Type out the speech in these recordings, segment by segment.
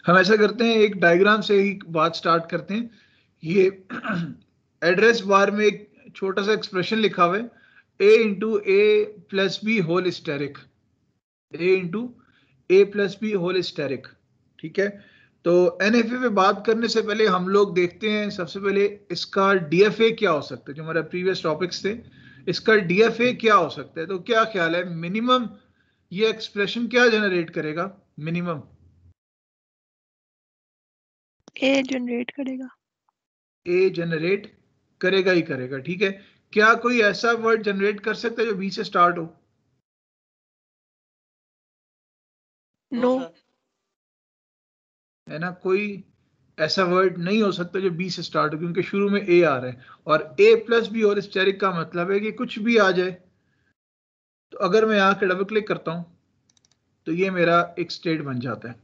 हम ऐसा करते हैं, एक डायग्राम से ही बात स्टार्ट करते हैं। ये एड्रेस बार में एक छोटा सा एक्सप्रेशन लिखा हुआ है, a into A plus B whole asterisk, a into A plus B whole asterisk. ठीक है, तो एनएफए पे बात करने से पहले हम लोग देखते हैं सबसे पहले इसका डीएफए क्या हो सकता है। जो हमारा प्रीवियस टॉपिक्स थे, इसका डीएफए क्या हो सकता है। तो क्या ख्याल है, मिनिमम ये एक्सप्रेशन क्या जनरेट करेगा? मिनिमम ए जनरेट करेगा, ए जनरेट करेगा ही करेगा। ठीक है, क्या कोई ऐसा वर्ड जनरेट कर सकता है जो बी से स्टार्ट हो? नो, है ना, कोई ऐसा वर्ड नहीं हो सकता जो बी से स्टार्ट हो, क्योंकि शुरू में ए आ रहा है, और ए प्लस बी और स्टेरिक का मतलब है कि कुछ भी आ जाए। तो अगर मैं यहाँ के डबल क्लिक करता हूं तो ये मेरा एक स्टेट बन जाता है।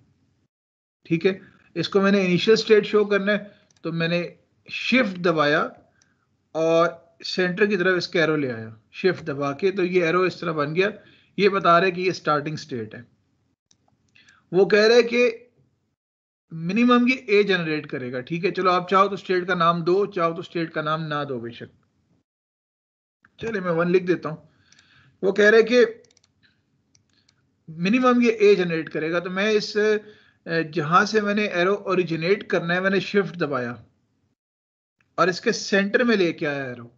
ठीक है, इसको मैंने इनिशियल स्टेट शो करना है, तो मैंने शिफ्ट दबाया और सेंटर की तरफ इसके एरो ले आया, शिफ्ट दबा के, तो ये एरो इस तरह बन गया। ये बता रहे कि ये स्टार्टिंग स्टेट है। वो कह रहे हैं कि मिनिमम ये ए जनरेट करेगा। ठीक है, चलो आप चाहो तो स्टेट का नाम दो, चाहो तो स्टेट का नाम ना दो, बेशक। चलिए मैं 1 लिख देता हूं। वो कह रहे हैं कि मिनिमम ये ए जनरेट करेगा, तो मैं इस जहां से मैंने एरो ओरिजिनेट करना है, मैंने शिफ्ट दबाया और इसके सेंटर में लेके आया एरो,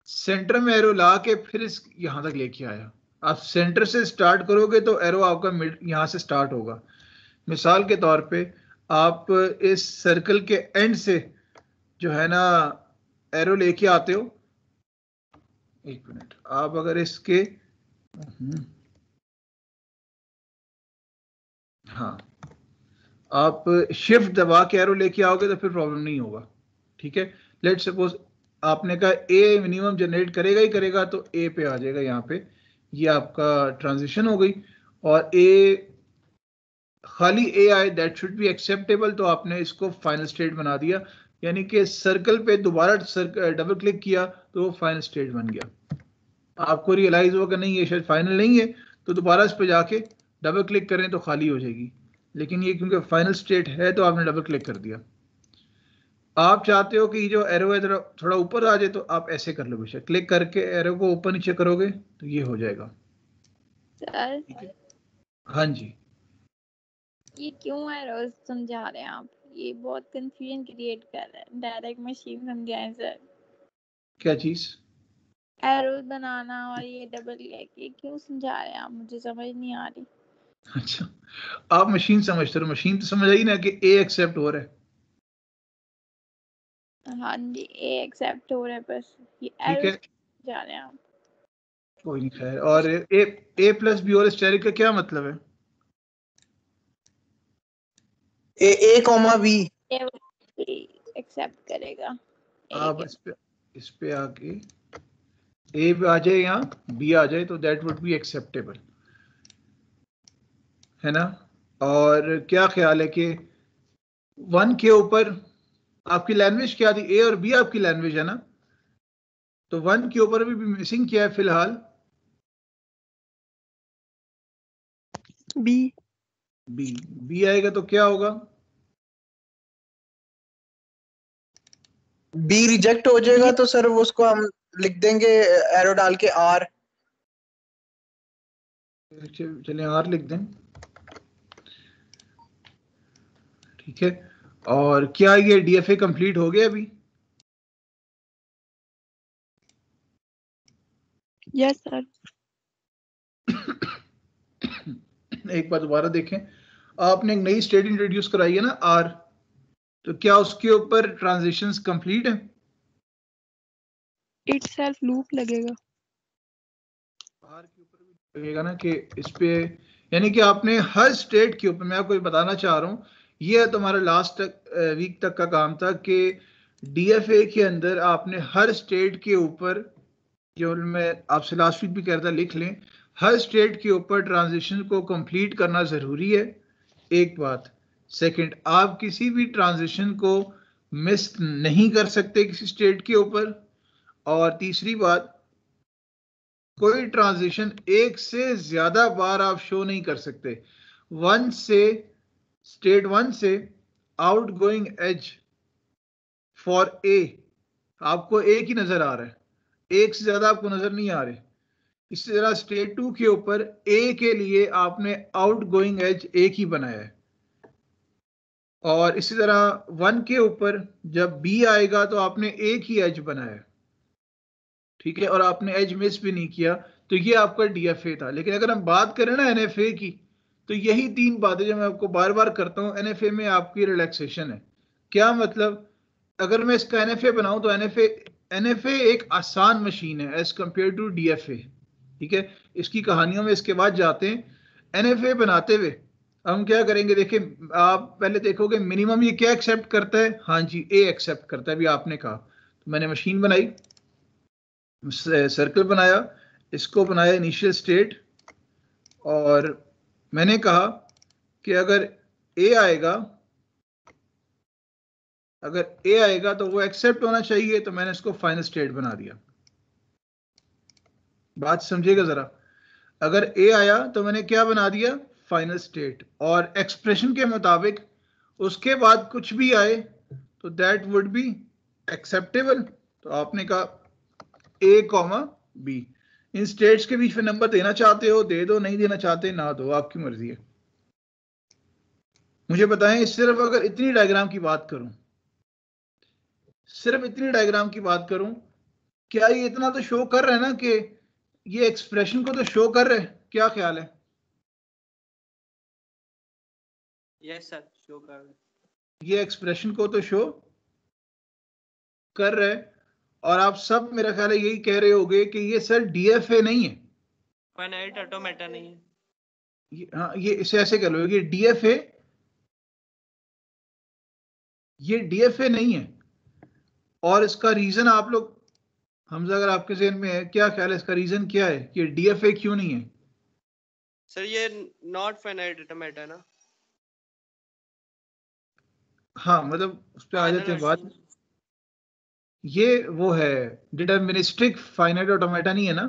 सेंटर में एरो ला के फिर इस यहां तक लेके आया। आप सेंटर से स्टार्ट करोगे तो एरो आपका यहां से स्टार्ट होगा। मिसाल के तौर पे आप इस सर्कल के एंड से जो है ना एरो लेके आते हो, एक मिनट, आप अगर इसके हाँ, आप शिफ्ट दबा के एरो लेके आओगे तो फिर प्रॉब्लम नहीं होगा। ठीक है, लेट सपोज आपने कहा ए मिनिमम जनरेट करेगा ही करेगा, तो ए पे आ जाएगा यहाँ पे, ये आपका ट्रांजिशन हो गई। और ए खाली ए आए दैट शुड बी एक्सेप्टेबल, तो आपने इसको फाइनल स्टेट बना दिया, यानी कि सर्कल पे दोबारा डबल क्लिक किया तो वो फाइनल स्टेट बन गया। आपको रियलाइज होगा नहीं ये शायद फाइनल नहीं है, तो दोबारा इस पे जाके डबल क्लिक करें तो खाली हो जाएगी, लेकिन ये क्योंकि फाइनल स्टेट है तो आपने डबल क्लिक कर दिया। आप चाहते हो कि जो एरो है थोड़ा ऊपर आ जाए, तो आप ऐसे कर लो, बेशक क्लिक करके एरो को ऊपर नीचे करोगे तो ये हो जाएगा। सर हाँ जी, ये क्यों एरर्स समझा रहे हैं आप? ये बहुत कंफ्यूजन क्रिएट कर रहा है। डायरेक्ट मशीन समझाएं सर। क्या चीज? एरोस बनाना और ये डबल क्लिक, ये क्यों समझा रहे हैं आप? मुझे समझ नहीं आ रही। अच्छा, आप मशीन समझते हो, मशीन तो समझ आई ना कि ए एक्सेप्ट हो रहा है। हाँ जी, ए एक्सेप्ट हो रहा है, बस ये ठीक है, एरोस जा रहे हैं आप। कोई नहीं, खैर। और ए प्लस बी और स्टेरिक का क्या मतलब है? ए कॉमा बी। एक्सेप्ट करेगा। आप इस पे आके ए आ जाए या बी आ जाए तो दैट वुड बी एक्सेप्टेबल, है ना। और क्या ख्याल है कि 1 के ऊपर आपकी लैंग्वेज क्या थी? ए और बी आपकी लैंग्वेज है ना, तो 1 के ऊपर भी मिसिंग क्या है फिलहाल? बी। बी। बी आएगा तो क्या होगा? बी रिजेक्ट हो जाएगा तो सर वो उसको हम लिख देंगे एरो डाल के आर। चलिए आर लिख दें। ठीक है, और क्या ये डीएफए कंप्लीट हो गया अभी? Yes sir. एक बार दोबारा देखें, आपने एक नई स्टेट इंट्रोड्यूस कराई है ना आर, तो क्या उसके ऊपर ट्रांजिशंस कंप्लीट है? इटसेल्फ लूप लगेगा। आर के ऊपर भी लगेगा ना कि इस पे, यानी कि आपने हर स्टेट के ऊपर, मैं आपको बताना चाह रहा हूं, ये तुम्हारा लास्ट वीक तक का काम था कि डीएफए के अंदर आपने हर स्टेट के ऊपर, जो मैं आपसे लास्ट वीक भी कह रहा था लिख लें, हर स्टेट के ऊपर ट्रांजिशन को कंप्लीट करना जरूरी है, एक बात। सेकंड, आप किसी भी ट्रांजिशन को मिस नहीं कर सकते किसी स्टेट के ऊपर। और तीसरी बात, कोई ट्रांजिशन एक से ज्यादा बार आप शो नहीं कर सकते। 1 से स्टेट 1 से outgoing edge for A, आपको एक ही नजर आ रहा है, एक से ज्यादा आपको नजर नहीं आ रहे। इसी तरह स्टेट 2 के ऊपर ए के लिए आपने आउट गोइंग एज एक ही बनाया है, और इसी तरह 1 के ऊपर जब बी आएगा तो आपने एक ही एज बनाया है, ठीक है, और आपने एज मिस भी नहीं किया, तो ये आपका डीएफए था। लेकिन अगर हम बात करें ना एनएफए की, तो यही तीन बातें जो मैं आपको बार बार करता हूं, एनएफए में आपकी रिलैक्सेशन है। क्या मतलब, अगर मैं इसका एनएफए बनाऊं तो एनएफए एक आसान मशीन है एज कंपेयर टू डीएफए, ठीक है। इसकी कहानियों में इसके बाद जाते हैं। एनएफए बनाते हुए हम क्या करेंगे, देखिए आप पहले देखोगे मिनिमम ये क्या एक्सेप्ट करता है, हाँ जी ए एक्सेप्ट करता है, अभी आपने कहा। तो मैंने मशीन बनाई, सर्कल बनाया, इसको बनाया इनिशियल स्टेट, और मैंने कहा कि अगर ए आएगा तो वो एक्सेप्ट होना चाहिए, तो मैंने इसको फाइनल स्टेट बना दिया। बात समझिएगा जरा, अगर ए आया तो मैंने क्या बना दिया, फाइनल स्टेट, और एक्सप्रेशन के मुताबिक उसके बाद कुछ भी आए तो दैट वुड बी एक्सेप्टेबल। तो आपने कहा ए कॉमा बी, इन स्टेट्स के बीच में नंबर देना चाहते हो दे दो, नहीं देना चाहते ना दो, आपकी मर्जी है। मुझे बताएं, सिर्फ अगर इतनी डायग्राम की बात करूं, सिर्फ इतनी डायग्राम की बात करूं, क्या ये इतना तो शो कर रहा है ना कि ये एक्सप्रेशन को तो शो कर रहे हैं, क्या ख्याल है? यस सर, शो कर रहे हैं। ये एक्सप्रेशन को तो शो कर रहे हैं, और आप सब मेरा ख्याल है यही कह रहे होगे कि ये सर डीएफए नहीं है, फाइनाइट ऑटोमेटा नहीं है। हाँ ये इसे ऐसे कह लो, ये डीएफए नहीं है। और इसका रीजन आप लोग, हमजा अगर आपके ज़हन में है, क्या ख्याल है इसका रीजन क्या है, ये डीएफए क्यों नहीं है? सर ये नॉट फाइनाइट ऑटोमेटा ना। हाँ मतलब उस पर आ जाते हैं बात। ये वो है डिटर्मिनिस्टिक फाइनाइट ऑटोमेटा नहीं है ना,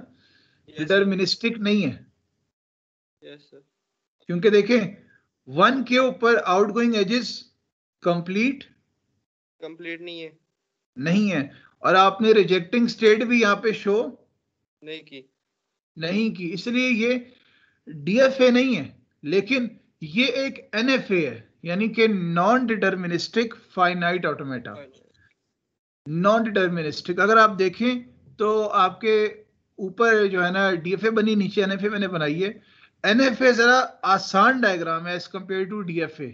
डिटर्मिनिस्टिक नहीं है। यस सर, क्योंकि देखें 1 के ऊपर आउटगोइंग एजेस कंप्लीट नहीं है, और आपने रिजेक्टिंग स्टेट भी यहाँ पे शो नहीं की, इसलिए ये डीएफए नहीं है। लेकिन ये एक एनएफए है, यानी कि non deterministic finite automata. Non deterministic अगर आप देखें तो आपके ऊपर जो है ना डीएफए बनी, नीचे एनएफए मैंने बनाई है। एनएफए जरा आसान डायग्राम है as compare to DFA,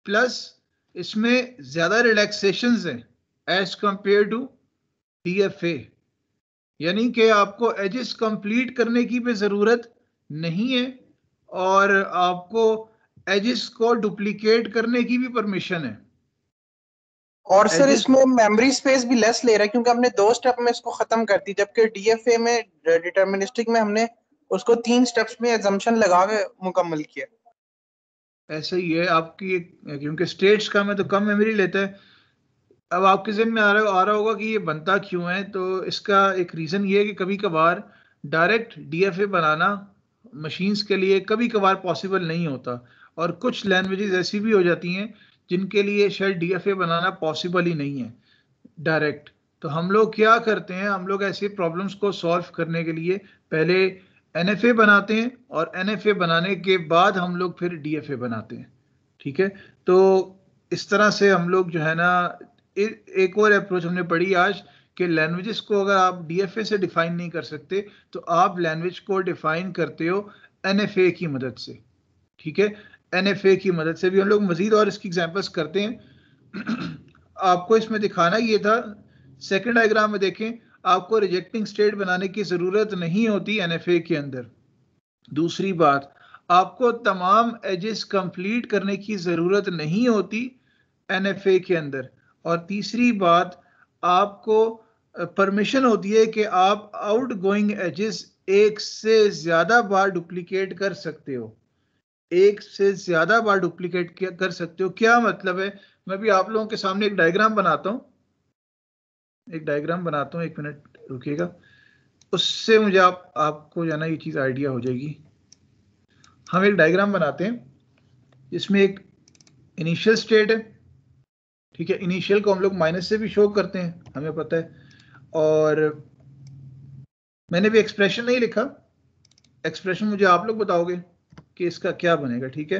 plus इसमें ज्यादा रिलैक्सेशंस हैं एज कंपेयर टू डीएफए, यानी कि आपको एजेस कंप्लीट करने की भी जरूरत नहीं है, और आपको एजेस को डुप्लीकेट करने की भी परमिशन है। और सर इसमें मेमोरी स्पेस भी लेस ले रहा है, क्योंकि हमने 2 स्टेप में इसको खत्म कर दी, जबकि डीएफए में डिटर्मिनिस्टिक में हमने उसको 3 स्टेप्स में एजम्पशन लगा के मुकम्मल किया। ऐसे ही है आपकी, क्योंकि स्टेट्स का में तो कम मेमोरी लेता है। अब आपके ज़हन में आ रहा होगा कि ये बनता क्यों है, तो इसका एक रीज़न ये है कि कभी कभार डायरेक्ट डीएफए बनाना मशीन्स के लिए कभी कभार पॉसिबल नहीं होता, और कुछ लैंग्वेजेस ऐसी भी हो जाती हैं जिनके लिए शायद डीएफए बनाना पॉसिबल ही नहीं है डायरेक्ट। तो हम लोग क्या करते हैं, हम लोग ऐसे प्रॉब्लम्स को सॉल्व करने के लिए पहले एनएफए बनाते हैं, और एनएफए बनाने के बाद हम लोग फिर डीएफए बनाते हैं, ठीक है। तो इस तरह से हम लोग जो है ना, एक और अप्रोच हमने पढ़ी आज कि लैंग्वेजेस को अगर आप डीएफए से डिफाइन नहीं कर सकते तो आप लैंग्वेज को डिफाइन करते हो एनएफए की मदद से, ठीक है। एनएफए की मदद से भी हम लोग मजीद और इसकी एग्जांपल्स करते हैं। आपको इसमें दिखाना ये था, सेकंड डायग्राम में देखें, आपको रिजेक्टिंग स्टेट बनाने की जरूरत नहीं होती एनएफए के अंदर। दूसरी बात, आपको तमाम एजेस कंप्लीट करने की जरूरत नहीं होती एनएफए के अंदर। और तीसरी बात, आपको परमिशन होती है कि आप आउटगोइंग एजेस एक से ज्यादा बार डुप्लीकेट कर सकते हो, एक से ज्यादा बार डुप्लीकेट कर सकते हो। क्या मतलब है, मैं भी आप लोगों के सामने एक डायग्राम बनाता हूं, एक मिनट रुकिएगा, उससे मुझे आपको जाना ये चीज आइडिया हो जाएगी। हम एक डायग्राम बनाते हैं, इसमें एक इनिशियल स्टेट है, ठीक है। इनिशियल को हम लोग माइनस से भी शो करते हैं, हमें पता है। और मैंने भी एक्सप्रेशन नहीं लिखा, एक्सप्रेशन मुझे आप लोग बताओगे कि इसका क्या बनेगा, ठीक है।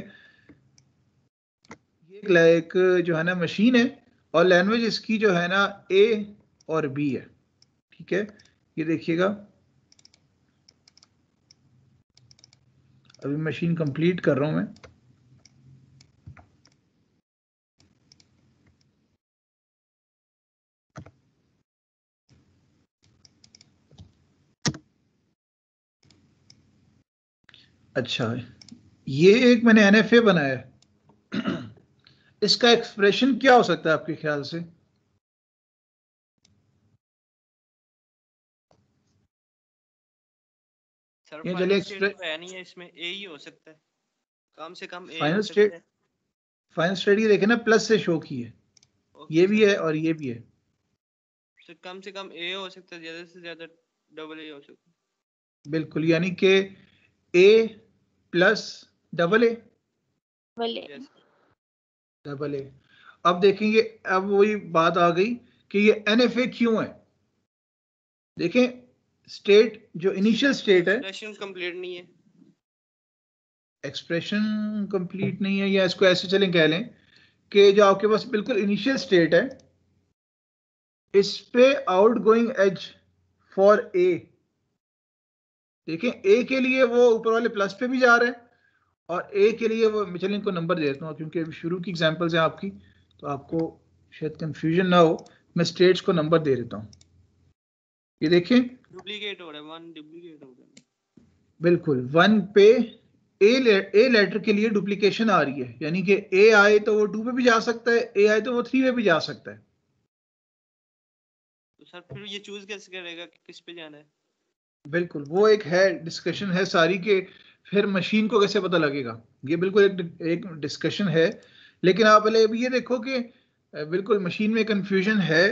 ये एक जो है ना मशीन है और लैंग्वेज इसकी जो है ना ए और बी है, ठीक है। ये देखिएगा, अभी मशीन कंप्लीट कर रहा हूं मैं। अच्छा, ये एक मैंने एनएफए बनाया है। इसका एक्सप्रेशन क्या हो सकता है आपके ख्याल से? सर ये फाइनल चलिए स्टेट तो है नहीं है, इसमें ए ही हो सकता है, कम से कम ए फाइनल हो सकता स्टेट, है। फाइनल स्टेट ये देखे ना प्लस से शो की है, ये भी है और ये भी है। तो कम से कम ए हो सकता है, ज्यादा से ज्यादा डबल ए हो सकता है। बिल्कुल, यानी कि A plus double A, Yes. Double A. अब देखेंगे, अब वही बात आ गई कि ये एनएफए क्यों है। देखें, स्टेट जो इनिशियल स्टेट है, एक्सप्रेशन कंप्लीट नहीं है, एक्सप्रेशन कंप्लीट नहीं है, या इसको ऐसे चलें कह लें कि जो आपके पास बिल्कुल इनिशियल स्टेट है, इस पे आउटगोइंग एज फॉर ए, देखें ए के लिए वो ऊपर वाले प्लस पे भी जा रहे हैं और ए के लिए वो, चलिए इनको नंबर दे देता हूँ क्योंकि शुरू की एग्जांपल्स हैं आपकी, तो आपको शायद कंफ्यूजन ना हो। मैं स्टेट्स को नंबर दे देता हूँ। ये देखें, डुप्लीकेट हो रहा है, वन डुप्लीकेट हो रहा है। बिल्कुल वन पे ए लेटर के लिए डुप्लीकेशन आ रही है, यानी कि ए आए तो वो 2 पे भी जा सकता है, ए आए तो वो 3 पे भी जा सकता है। तो सर फिर ये चूज कैसे करेगा कि किस पे जाना है? बिल्कुल, वो एक है डिस्कशन है सारी के फिर मशीन को कैसे पता लगेगा, ये बिल्कुल एक डिस्कशन है। लेकिन आप पहले ये देखो कि बिल्कुल मशीन में कंफ्यूजन है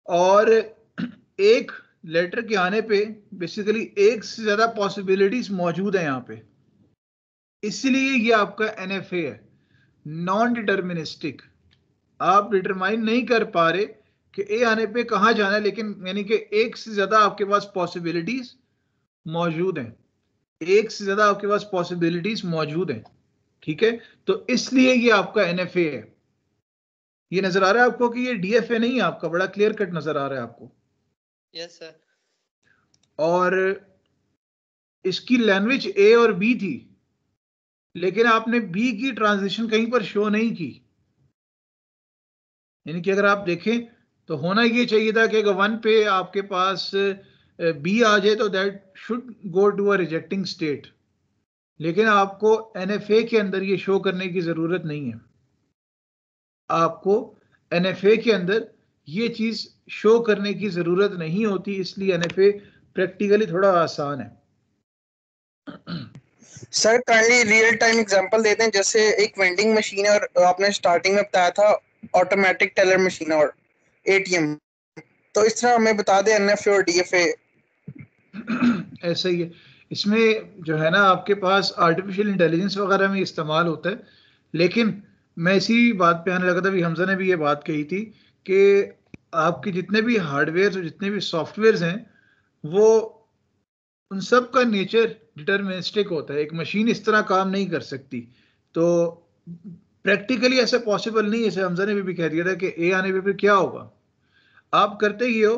और एक लेटर के आने पे बेसिकली एक से ज्यादा पॉसिबिलिटीज मौजूद है यहाँ पे, इसलिए ये आपका एनएफए है, नॉन डिटर्मिनिस्टिक। आप डिटरमाइन नहीं कर पा रहे कि ए आने पे कहाँ जाना है, लेकिन यानी कि एक से ज्यादा आपके पास पॉसिबिलिटीज मौजूद हैं, एक से ज्यादा आपके पास पॉसिबिलिटीज मौजूद हैं, ठीक है। तो इसलिए ये आपका एनएफए है। ये नजर आ रहा है आपको कि ये डीएफए नहीं है आपका, बड़ा क्लियर कट नजर आ रहा है आपको। Yes sir. और इसकी लैंग्वेज ए और बी थी, लेकिन आपने बी की ट्रांजिशन कहीं पर शो नहीं की, यानी कि अगर आप देखें तो होना ये चाहिए था कि अगर 1 पे आपके पास बी आ जाए तो that should go to a rejecting state, लेकिन आपको एनएफए के अंदर ये शो करने की जरूरत नहीं है। आपको एनएफए के अंदर ये चीज शो करने की जरूरत नहीं होती, इसलिए एनएफए प्रैक्टिकली थोड़ा आसान है। Sir kindly real time example देते हैं, जैसे एक वेंडिंग मशीन है और आपने स्टार्टिंग में बताया था ऑटोमेटिक टेलर मशीन और एटीएम, तो इस तरह हमें बता दें एनएफए और डीएफए। ऐसा ही है, इसमें जो है ना आपके पास आर्टिफिशियल इंटेलिजेंस वगैरह में इस्तेमाल होता है, लेकिन मैं इसी बात पे आने लगा था, अभी हमजा ने भी ये बात कही थी कि आपके जितने भी हार्डवेयर और जितने भी सॉफ्टवेयर हैं वो उन सब का नेचर डिटर्मिनिस्टिक होता है, एक मशीन इस तरह काम नहीं कर सकती। तो प्रैक्टिकली ऐसा पॉसिबल नहीं है, जैसे हमजा ने भी कह दिया था कि ए आने पे फिर क्या होगा। आप करते ही हो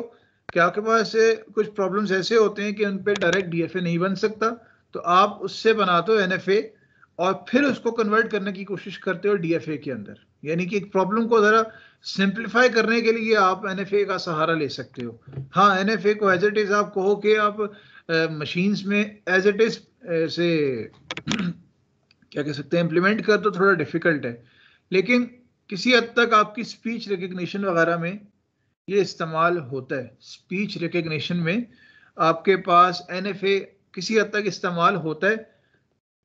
कि आपके पास कुछ प्रॉब्लम्स ऐसे होते हैं कि उन पे डायरेक्ट डीएफए नहीं बन सकता, तो आप उससे बनाते हो एनएफए और फिर उसको कन्वर्ट करने की कोशिश करते हो डीएफए के अंदर, यानी कि एक प्रॉब्लम को जरा सिंप्लीफाई करने के लिए आप एनएफए का सहारा ले सकते हो। हाँ, एनएफए को एज इट इज आप कहो कि आप मशीन्स में एज इट इज से क्या कह सकते हैं इम्प्लीमेंट कर, तो थोड़ा डिफिकल्ट है, लेकिन किसी हद तक आपकी स्पीच रिकग्निशन वगैरह में ये इस्तेमाल होता है। स्पीच रिकग्निशन में आपके पास एनएफए किसी हद तक इस्तेमाल होता है,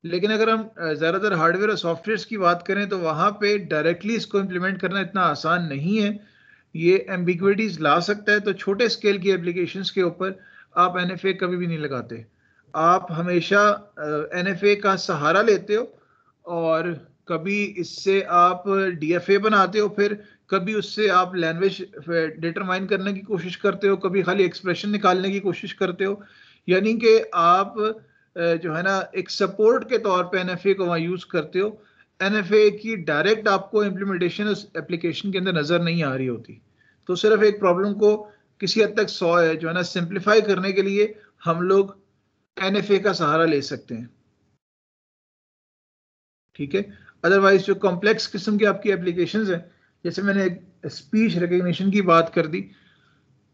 लेकिन अगर हम ज़्यादातर हार्डवेयर और सॉफ्टवेयर की बात करें तो वहाँ पे डायरेक्टली इसको इम्प्लीमेंट करना इतना आसान नहीं है, ये एम्बिग्विटीज ला सकता है। तो छोटे स्केल की एप्लीकेशंस के ऊपर आप एनएफए कभी भी नहीं लगाते, आप हमेशा एनएफए का सहारा लेते हो और कभी इससे आप DFA बनाते हो, फिर कभी उससे आप लैंग्वेज डिटरमाइन करने की कोशिश करते हो, कभी खाली एक्सप्रेशन निकालने की कोशिश करते हो। यानी कि आप जो है ना एक सपोर्ट के तौर पे NFA को वहाँ यूज करते हो। NFA की डायरेक्ट आपको इम्प्लीमेंटेशन उस एप्लीकेशन के अंदर नजर नहीं आ रही होती। तो सिर्फ एक प्रॉब्लम को किसी हद तक जो है ना सिंप्लीफाई करने के लिए हम लोग NFA का सहारा ले सकते हैं, ठीक है। अदरवाइज जो कॉम्प्लेक्स किस्म की आपकी एप्लीकेशंस हैं, जैसे मैंने स्पीच रिकग्निशन की बात कर दी,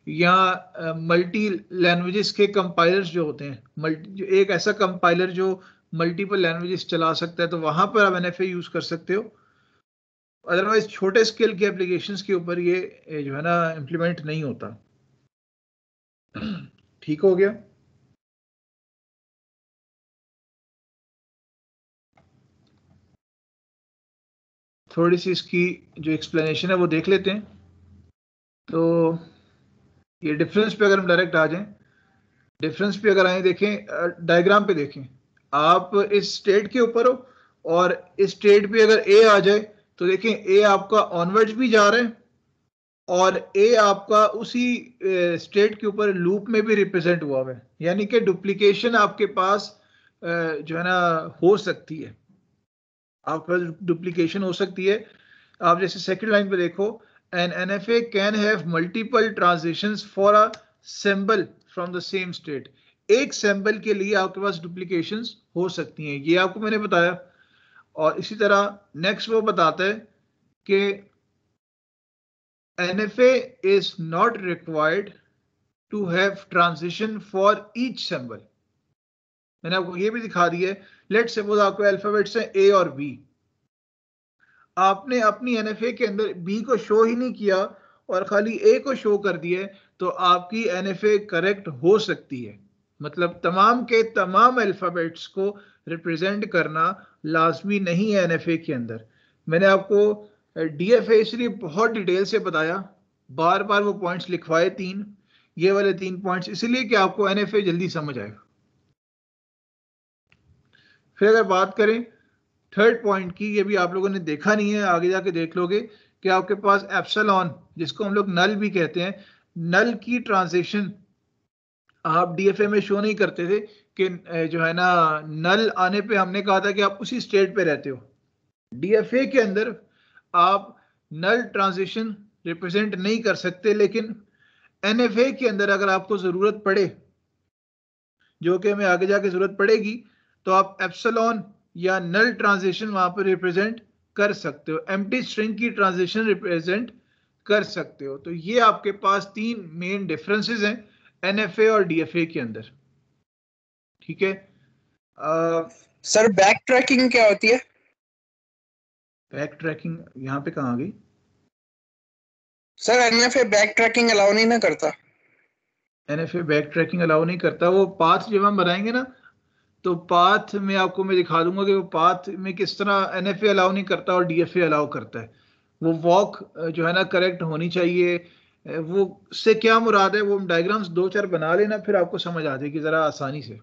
या मल्टी लैंग्वेजेस के कंपाइलर्स जो होते हैं, जो एक ऐसा कंपाइलर जो मल्टीपल लैंग्वेजेस चला सकता है, तो वहां पर आप NFA यूज कर सकते हो। अदरवाइज छोटे स्केल के एप्लीकेशंस के ऊपर ये जो है ना इम्प्लीमेंट नहीं होता। ठीक हो गया। थोड़ी सी इसकी जो एक्सप्लेनेशन है वो देख लेते हैं। तो ये डिफरेंस पे अगर हम डायरेक्ट आ जाएं, डिफरेंस पे अगर आए देखें, डायग्राम पे देखें, आप इस स्टेट के ऊपर हो और इस स्टेट पे अगर ए आ जाए तो देखें ए आपका ऑनवर्ड्स भी जा रहा है और ए आपका उसी स्टेट के ऊपर लूप में भी रिप्रेजेंट हुआ है। यानी कि डुप्लीकेशन आपके पास जो है ना हो सकती है, आपके पास डुप्लीकेशन हो सकती है। आप जैसे सेकंड लाइन पे देखो, an NFA can have multiple transitions for a symbol from the same state. एक सिंबल के लिए आपके पास डुप्लीकेशंस हो सकती हैं, ये आपको मैंने बताया। और इसी तरह नेक्स्ट वो बताता है कि NFA is not required to have transition for each symbol। मैंने आपको ये भी दिखा दिया है। लेट्स सपोज आपको अल्फाबेट्स हैं A और B, आपने अपनी NFA के अंदर B को शो ही नहीं किया और खाली A को शो कर दिया, तो आपकी NFA करेक्ट हो सकती है। मतलब तमाम के तमाम अल्फाबेट्स को रिप्रेजेंट करना लाजमी नहीं है NFA के अंदर। मैंने आपको DFA इसलिए बहुत डिटेल से बताया, बार बार वो पॉइंट्स लिखवाए तीन, ये वाले 3 पॉइंट्स, इसलिए कि आपको NFA जल्दी समझ आएगा। फिर अगर बात करें थर्ड पॉइंट की, ये भी आप लोगों ने देखा नहीं है, आगे जाके देख लोगे कि आपके पास एप्सिलॉन, जिसको हम लोग नल भी कहते हैं, नल की ट्रांजिशन आप DFA में शो नहीं करते थे कि जो है ना नल आने पे हमने कहा था कि आप उसी स्टेट पे रहते हो। DFA के अंदर आप नल ट्रांजिशन रिप्रेजेंट नहीं कर सकते, लेकिन NFA के अंदर अगर आपको जरूरत पड़े, जो कि हमें आगे जाके जरूरत पड़ेगी, तो आप एप्सिलॉन या नल ट्रांजिशन वहां पर रिप्रेजेंट कर सकते हो, एम्प्टी स्ट्रिंग की ट्रांजिशन रिप्रेजेंट कर सकते हो। तो ये आपके पास 3 मेन डिफरेंसेस हैं NFA और DFA के अंदर, ठीक है। सर बैक ट्रैकिंग क्या होती है? बैक ट्रैकिंग यहाँ पे कहाँ आ गई? Sir NFA back tracking allow नहीं ना करता। NFA बैक ट्रैकिंग अलाउ नहीं करता। वो पाथ जब हम बनाएंगे ना, तो पाथ में आपको मैं दिखा दूंगा कि वो पाथ में किस तरह NFA अलाउ नहीं करता और DFA अलाउ करता है। वो वॉक जो है ना करेक्ट होनी चाहिए। वो से क्या मुराद है, वो डायग्राम्स 2-4 बना लेना, फिर आपको समझ आ जाएगी जरा आसानी से,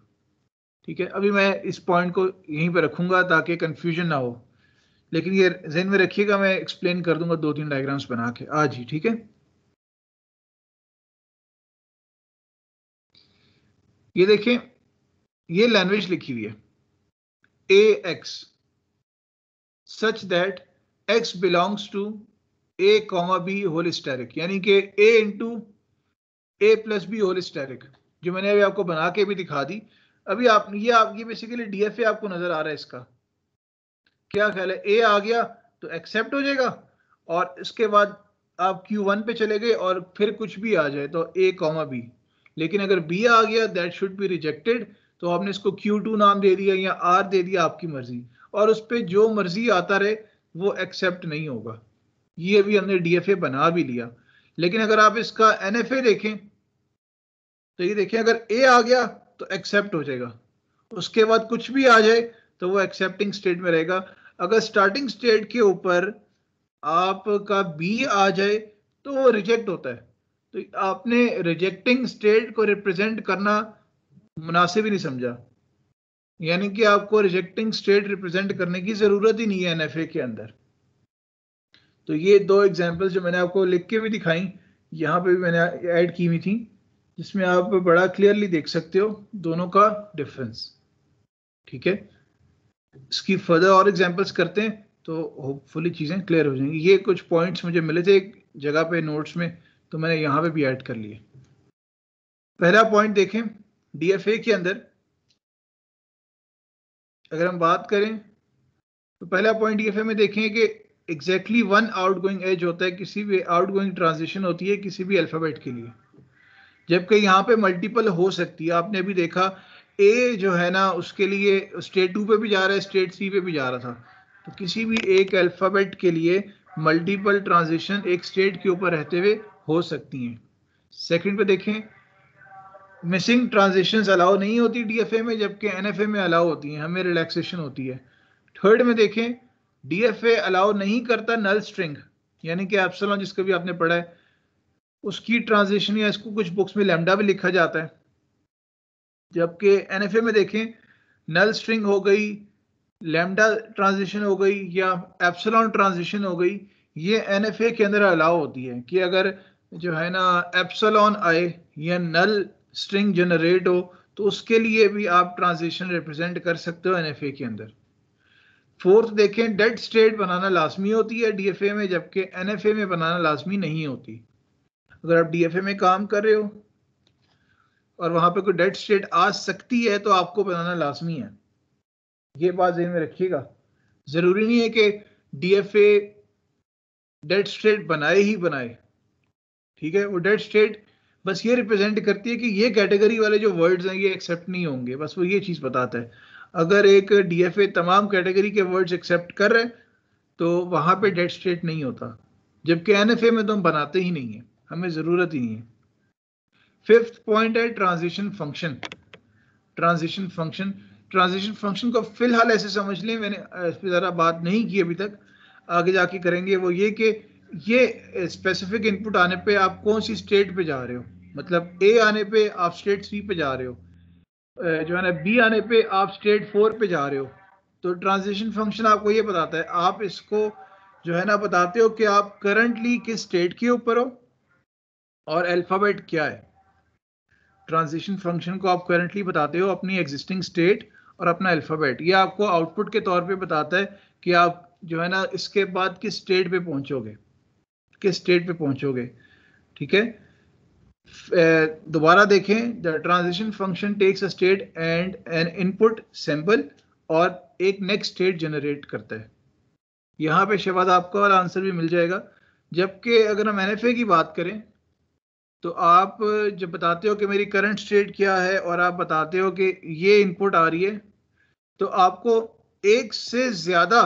ठीक है। अभी मैं इस पॉइंट को यहीं पे रखूंगा ताकि कंफ्यूजन ना हो, लेकिन ये ज़हन में रखिएगा, मैं एक्सप्लेन कर दूंगा 2-3 डायग्राम्स बना के आज ही, ठीक है। ये देखें, ये लैंग्वेज लिखी हुई है AX such that X belongs to A, B whole asterisk, यानी कि A into A plus B whole asterisk, जो मैंने अभी आपको बना के भी दिखा दी। अभी आप ये बेसिकली DFA आपको नजर आ रहा है। इसका क्या ख्याल है, A आ गया तो एक्सेप्ट हो जाएगा, और इसके बाद आप Q1 पे चले गए और फिर कुछ भी आ जाए तो A, B, लेकिन अगर B आ गया दैट शुड बी रिजेक्टेड, तो आपने इसको Q2 नाम दे दिया या R दे दिया, आपकी मर्जी, और उस पर जो मर्जी आता रहे वो एक्सेप्ट नहीं होगा। ये भी हमने DFA बना भी लिया। लेकिन अगर आप इसका NFA देखें तो ये देखें, अगर A आ गया तो एक्सेप्ट हो जाएगा, उसके बाद कुछ भी आ जाए तो वो एक्सेप्टिंग स्टेट में रहेगा। अगर स्टार्टिंग स्टेट के ऊपर आपका B आ जाए तो वो रिजेक्ट होता है। तो आपने रिजेक्टिंग स्टेट को रिप्रेजेंट करना मुनासिब ही नहीं समझा। यानी कि आपको रिजेक्टिंग स्टेट रिप्रेजेंट करने की जरूरत ही नहीं है एनएफए के अंदर। तो ये दो एग्जांपल्स जो मैंने आपको लिख के भी दिखाई, यहाँ पे भी मैंने ऐड की हुई थी, जिसमें आप बड़ा क्लियरली देख सकते हो दोनों का डिफरेंस। ठीक है, इसकी फर्दर और एग्जांपल्स करते हैं तो होपफुली चीजें क्लियर हो जाएंगी। ये कुछ पॉइंट्स मुझे मिले थे एक जगह पे नोट्स में, तो मैंने यहाँ पे भी ऐड कर लिए। पहला पॉइंट देखें, डीएफए के अंदर अगर हम बात करें तो पहला पॉइंट डीएफए में देखें कि एग्जैक्टली वन आउटगोइंग एज होता है, किसी भी आउटगोइंग ट्रांजिशन होती है किसी भी अल्फाबेट के लिए, जबकि यहाँ पे मल्टीपल हो सकती है। आपने अभी देखा ए जो है ना उसके लिए स्टेट 2 पे भी जा रहा है, स्टेट 3 पे भी जा रहा था, तो किसी भी एक अल्फाबेट के लिए मल्टीपल ट्रांजिशन एक स्टेट के ऊपर रहते हुए हो सकती हैं। सेकंड पे देखें, मिसिंग ट्रांजिशंस अलाउ नहीं होती डीएफए में, जबकि एनएफए में अलाउ होती हैं, हमें रिलैक्सेशन होती है। थर्ड में देखें, डीएफए अलाउ नहीं करता नल स्ट्रिंग, यानी कि एप्सिलॉन जिसको भी आपने पढ़ा है उसकी ट्रांजिशन, या इसको कुछ बुक्स में लैम्डा भी लिखा जाता है, जबकि एनएफए में देखें नल स्ट्रिंग हो गई, लैम्डा ट्रांजिशन हो गई या एप्सिलॉन ट्रांजिशन हो गई, ये एनएफए के अंदर अलाउ होती है कि अगर जो है ना एप्सिलॉन आए या नल स्ट्रिंग जनरेट हो तो उसके लिए भी आप ट्रांजिशन रिप्रेजेंट कर सकते हो एनएफए के अंदर। फोर्थ देखें, डेड स्टेट बनाना लाजमी होती है डीएफए में, जबकि एनएफए में बनाना लाजमी नहीं होती। अगर आप डीएफए में काम कर रहे हो और वहां पे कोई डेड स्टेट आ सकती है तो आपको बनाना लाजमी है, ये बात ध्यान में रखिएगा। जरूरी नहीं है कि डीएफए डेड स्टेट बनाए ही बनाए, ठीक है। वो डेड स्टेट बस ये रिप्रेजेंट करती है कि ये कैटेगरी वाले जो वर्ड्स हैं ये एक्सेप्ट नहीं होंगे, बस वो ये चीज बताता है। अगर एक डीएफए तमाम कैटेगरी के वर्ड्स एक्सेप्ट कर रहे हैं तो वहां पे डेड स्टेट नहीं होता, जबकि एनएफए में तो हम बनाते ही नहीं है, हमें जरूरत ही नहीं है। फिफ्थ पॉइंट है transition function. Transition function, transition function को फिलहाल ऐसे समझ लें, मैंने इस पर ज़्यादा बात नहीं की अभी तक, आगे जाके करेंगे। वो ये कि ये स्पेसिफिक इनपुट आने पे आप कौन सी स्टेट पे जा रहे हो, मतलब ए आने पे आप स्टेट 3 पे जा रहे हो, जो है ना बी आने पे आप स्टेट 4 पे जा रहे हो। तो ट्रांजिशन फंक्शन आपको ये बताता है, आप इसको जो है ना बताते हो कि आप करंटली किस स्टेट के ऊपर हो और अल्फाबेट क्या है। ट्रांजिशन फंक्शन को आप करंटली बताते हो अपनी एग्जिस्टिंग स्टेट और अपना अल्फाबेट, ये आपको आउटपुट के तौर पे बताता है कि आप जो है ना इसके बाद किस स्टेट पे पहुंचोगे, किस स्टेट पे पहुंचोगे। ठीक है, दोबारा देखें, the transition function takes a state and an input symbol और एक नेक्स्ट स्टेट जनरेट करता है। यहाँ पे शहबाज आपका वाला आंसर भी मिल जाएगा। जबकि अगर हम एनएफए की बात करें तो आप जब बताते हो कि मेरी करंट स्टेट क्या है और आप बताते हो कि ये इनपुट आ रही है, तो आपको एक से ज्यादा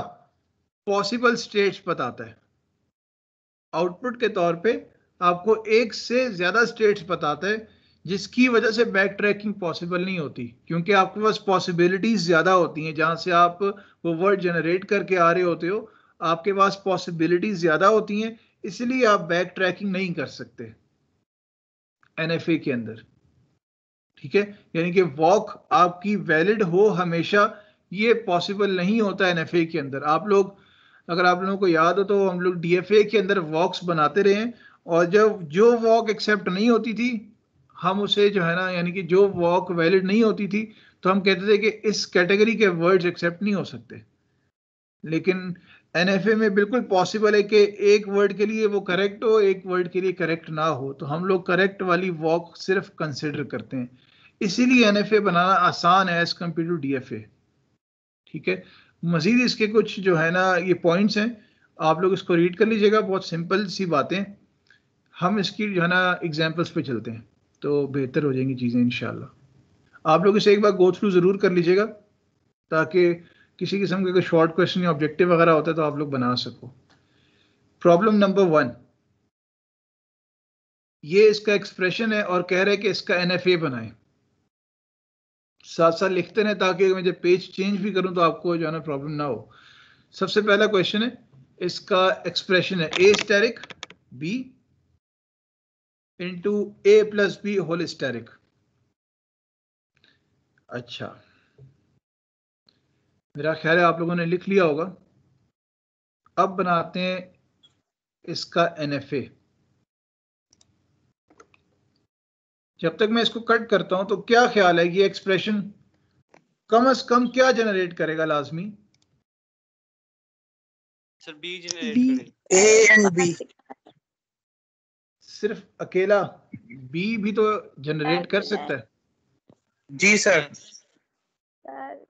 पॉसिबल स्टेट्स बताता है। आउटपुट के तौर पे आपको एक से ज्यादा स्टेट्स बताता है, जिसकी वजह से बैक ट्रैकिंग पॉसिबल नहीं होती, क्योंकि आपके पास पॉसिबिलिटीज ज्यादा होती हैं। जहां से आप वो वर्ड जनरेट करके आ रहे होते हो, आपके पास पॉसिबिलिटीज ज्यादा होती हैं, इसलिए आप बैक ट्रैकिंग नहीं कर सकते एनएफए के अंदर। ठीक है, यानी कि वॉक आपकी वैलिड हो हमेशा, ये पॉसिबल नहीं होता एनएफए के अंदर। आप लोग, अगर आप लोगों को याद हो तो हम लोग डीएफए के अंदर वॉक्स बनाते रहे हैं, और जब जो वॉक एक्सेप्ट नहीं होती थी हम उसे जो है ना, यानी कि जो वॉक वैलिड नहीं होती थी तो हम कहते थे कि इस कैटेगरी के वर्ड्स एक्सेप्ट नहीं हो सकते। लेकिन एनएफए में बिल्कुल पॉसिबल है कि एक वर्ड के लिए वो करेक्ट हो, एक वर्ड के लिए करेक्ट ना हो, तो हम लोग करेक्ट वाली वॉक सिर्फ कंसिडर करते हैं। इसीलिए एनएफए बनाना आसान है एज कम्पेयर टू डीएफए। ठीक है, मजीद इसके कुछ जो है ना ये पॉइंट्स हैं, आप लोग इसको रीड कर लीजिएगा, बहुत सिंपल सी बातें। हम इसकी जो है ना एग्जाम्पल्स पे चलते हैं तो बेहतर हो जाएंगी चीज़ें इंशाल्लाह। आप लोग इसे एक बार गो थ्रू ज़रूर कर लीजिएगा, ताकि किसी किस्म का कोई शॉर्ट क्वेश्चन या ऑब्जेक्टिव वगैरह होता है तो आप लोग बना सको। प्रॉब्लम नंबर 1, ये इसका एक्सप्रेशन है और कह रहे हैं कि इसका एनएफए बनाएं। साथ साथ लिखते रहे ताकि मैं जब पेज चेंज भी करूं तो आपको जो है ना प्रॉब्लम ना हो। सबसे पहला क्वेश्चन है, इसका एक्सप्रेशन है ए steric B into A plus B whole steric. अच्छा, मेरा ख्याल है आप लोगों ने लिख लिया होगा। अब बनाते हैं इसका NFA। जब तक मैं इसको कट करता हूं तो क्या ख्याल है ये एक्सप्रेशन कम से कम क्या जनरेट करेगा लाजमी? सर बी जनरेट बी करेगा। A and B। सिर्फ अकेला बी भी तो जनरेट कर सकता है। जी सर। यस सर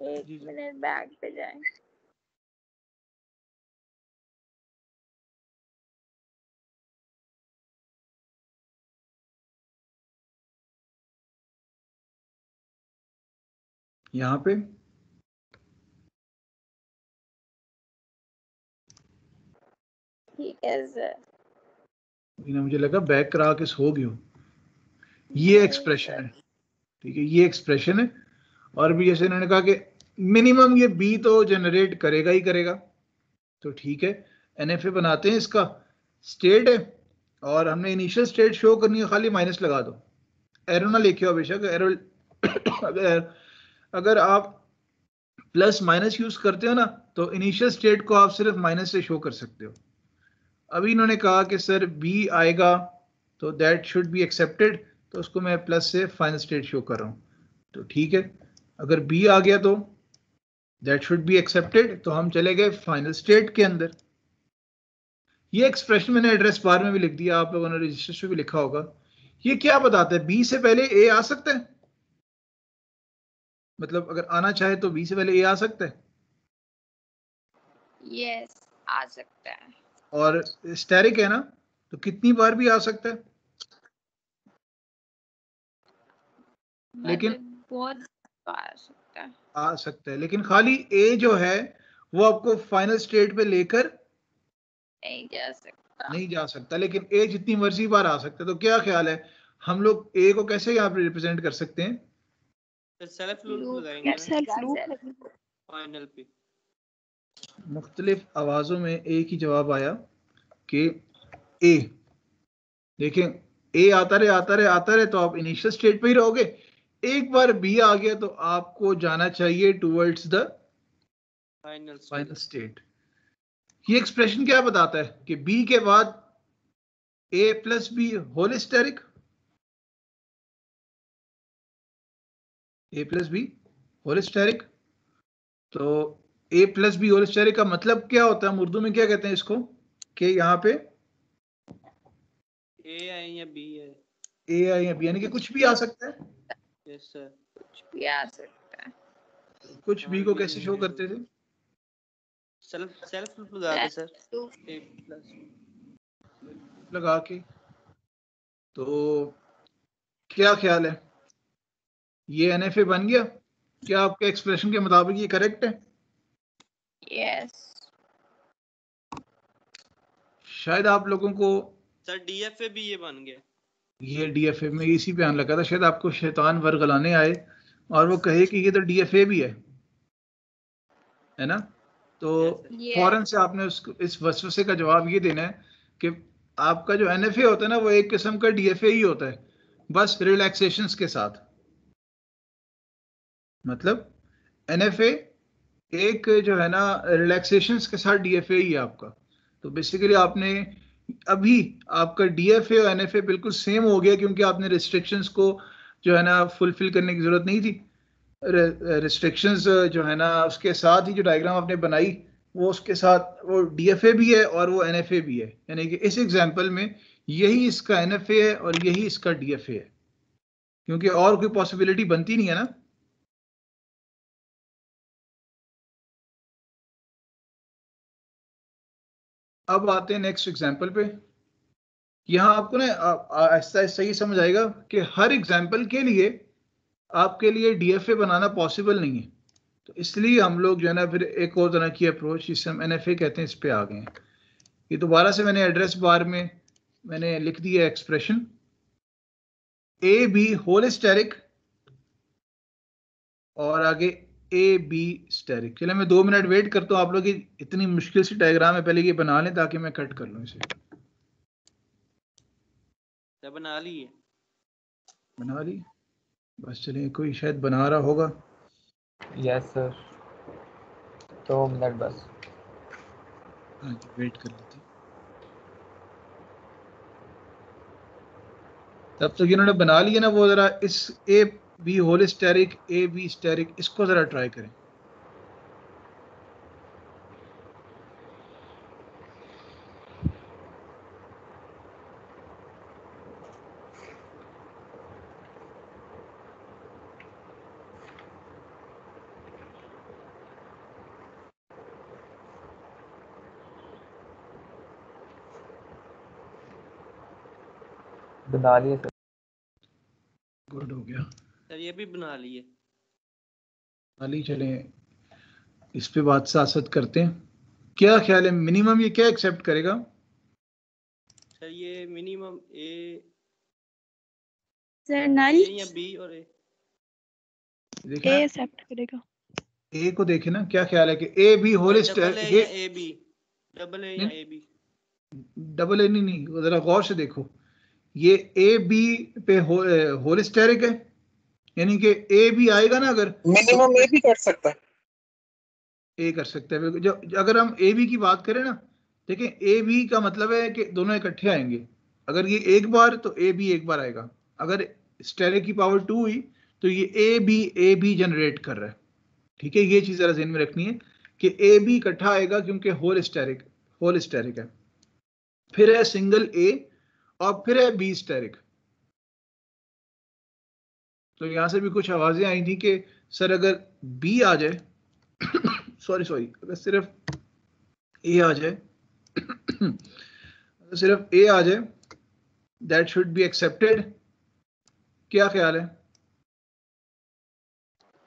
एक जी जी। मिनट बैक पे जाएं। यहाँ पे ठीक है सर। मुझे लगा बैक करा के सो गई हो। ये एक्सप्रेशन है, ठीक है, ये एक्सप्रेशन है। और भी जैसे इन्होंने कहा कि मिनिमम ये बी तो जनरेट करेगा ही करेगा, तो ठीक है NFA बनाते हैं। इसका स्टेट है और हमने इनिशियल स्टेट शो करनी है, खाली माइनस लगा दो, एरो ना लेके आओ बेशक। एरो अगर आप प्लस माइनस यूज करते हो ना तो इनिशियल स्टेट को आप सिर्फ माइनस से शो कर सकते हो। अभी इन्होंने कहा कि सर बी आएगा तो दैट शुड बी एक्सेप्टेड, तो उसको मैं प्लस से फाइनल स्टेट शो कर रहा हूँ, तो ठीक है। अगर बी आ गया तो दैट शुड बी एक्सेप्टेड, तो हम चले गए फाइनल स्टेट के अंदर। ये एक्सप्रेशन मैंने एड्रेस बार में भी लिख दिया, आप लोगों ने रजिस्टर में भी लिखा होगा। ये क्या बताता है? बी से पहले ए आ सकता है, मतलब अगर आना चाहे तो बी से पहले ए आ सकता है। यस आ सकता है। और स्टैरिक है ना, तो कितनी बार भी आ सकता है। लेकिन मतलब बहुत आ सकता है। आ सकता है, लेकिन खाली ए जो है वो आपको फाइनल स्टेट पे लेकर नहीं जा सकता। नहीं जा सकता, लेकिन ए जितनी मर्जी बार आ सकता है। तो क्या ख्याल है, हम लोग ए को कैसे यहाँ पे रिप्रेजेंट कर सकते हैं? सर सेल्फ लूप लूप लगाएंगे ना सेल्फ लूप। फाइनल पे। मुख्तलिफ आवाजों में एक ही जवाब आया कि ए। देखें, ए आता रहे आता रहे आता रहे तो आप इनिशियल स्टेट पे ही रहोगे। एक बार बी आ गया तो आपको जाना चाहिए towards the final final state. State. ये एक्सप्रेशन क्या बताता है कि बी के बाद ए प्लस बी होल स्टेरिक, ए प्लस बी होल स्टेरिक। तो ए प्लस बी होल स्टेरिक का मतलब क्या होता है? हम उर्दू में क्या कहते हैं इसको, कि यहाँ पे ए है या बी है? ए आई या बी, यानी कि कुछ भी आ सकता है। Yes sir. कुछ भी आ सकता है। कुछ हाँ बी को ये कैसे शो करते थे? सेल्फ लूप लगा के सर। लूप ए प्लस लगा के। तो क्या ख्याल है, ये NFA बन गया? क्या आपके एक्सप्रेशन के मुताबिक ये करेक्ट है? यस। शायद आप लोगों को सर डीएफए भी ये बन गया। ये DFA में इसी पे आने लगा था, शायद आपको शैतान वर्गलाने आए और वो कहे कि ये तो DFA भी है ना। तो यस सर। फौरन से आपने उसको इस वसवसे का जवाब ये देना है कि आपका जो NFA होता है ना वो एक किस्म का DFA ही होता है, बस रिलैक्सेशंस के साथ। मतलब NFA एक जो है ना रिलैक्सेशंस के साथ DFA ही है आपका। तो बेसिकली आपने अभी आपका DFA और NFA बिल्कुल सेम हो गया, क्योंकि आपने रिस्ट्रिक्शंस को जो है ना फुलफिल करने की जरूरत नहीं थी। रिस्ट्रिक्शंस जो है ना उसके साथ ही जो डायग्राम आपने बनाई वो उसके साथ वो DFA भी है और वो NFA भी है, यानी कि इस एग्जांपल में यही इसका NFA है और यही इसका DFA है, क्योंकि और कोई पॉसिबिलिटी बनती नहीं है ना। अब आते हैं नेक्स्ट एग्जांपल पे। यहाँ आपको ना ऐसा ऐसा ही समझ आएगा कि हर एग्जांपल के लिए आपके लिए DFA बनाना पॉसिबल नहीं है, तो इसलिए हम लोग जो है ना फिर एक और तरह की अप्रोच जिसे हम NFA कहते हैं इस पे आ गए हैं। ये दोबारा से मैंने एड्रेस बार में मैंने लिख दिया expression A B whole asterisk और आगे ए बी स्टेरिक। चले मैं 2 मिनट वेट करता हूँ, आप लोग इतनी मुश्किल सी डायग्राम है, पहले ये बना लें ताकि मैं कट कर लूँ इसे। क्या बना ली है? बना ली, बस चलिए कोई शायद बना रहा होगा। Yes sir. 2 मिनट बस। हाँ जी, वेट कर लेते हैं। तब तक इन्होंने बना लिया ना वो, जरा इस A B whole asterisk, A B asterisk, इसको जरा ट्राई करें। बना लिए सर। गुड हो गया। सर ये भी बना लिए। अली चलें इस पे बात साथ साथ करते हैं। क्या ख्याल है मिनिमम ये क्या एक्सेप्ट करेगा? सर ये मिनिमम ए सर नल या बी और ए? देखना ए एक्सेप्ट करेगा। ए को देखे ना, क्या ख्याल है कि A B whole double A या ए बी? डबल ए या ए बी? डबल ए नहीं, जरा गौर से देखो, ये ए बी पे होल स्टेरिक है, यानी कि ए बी आएगा ना अगर, मिनिमम ए भी कर सकता है। ए कर सकते हैं। जो अगर हम ए बी की बात करें ना, देखें ए बी का मतलब है कि दोनों इकट्ठे आएंगे। अगर ये एक बार तो ए बी एक बार आएगा। अगर स्टेरिक की पावर 2 हुई तो ये ए बी जनरेट कर रहा है। ठीक है, ये चीज जरा ध्यान में रखनी है कि ए बी इकट्ठा आएगा क्योंकि होल स्टेरिक है। फिर है सिंगल ए और फिर है बी स्टेरिक। तो यहां से भी कुछ आवाजें आई थी कि सर अगर बी आ जाए सॉरी अगर सिर्फ ए आ जाए अगर सिर्फ ए आ जाए दैट शुड बी एक्सेप्टेड। क्या ख्याल है?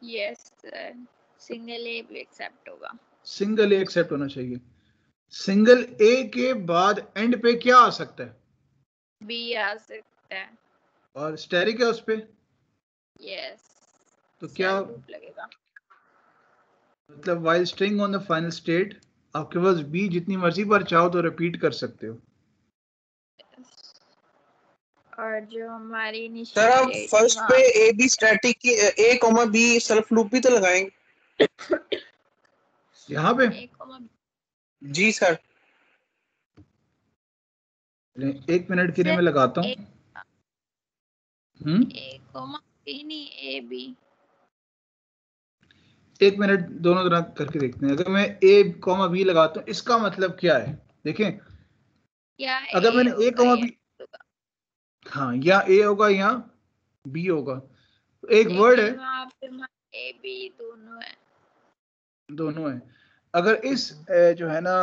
यस सर, सिंगल ए भी एक्सेप्ट होगा। सिंगल ए एक्सेप्ट होना चाहिए। सिंगल ए के बाद एंड पे क्या आ सकता है? बी आ सकता है। और स्टेरिक है उस पे, यस, तो क्या लूप लगेगा। मतलब while string on the final state आपके पास बी जितनी मर्जी बार चाहो तो रिपीट कर सकते हो। और जो हमारी सर आप फर्स्ट पे ए बी स्टैटिक की ए कॉमा बी सेल्फ लूप भी तो लगाएंगे यहाँ पे। जी सर। एक मिनट के लिए मैं लगाता हूँ। ए कॉमा बी नहीं, ए बी। एक मिनट दोनों तरह करके देखते हैं। अगर मैं ए कॉमा बी लगाता हूँ इसका मतलब क्या है? देखें, या अगर मैंने ए कॉमा बी, हाँ, या ए होगा या बी होगा। तो एक वर्ड है, वहाँ पे ए बी दोनों है। अगर इस जो है ना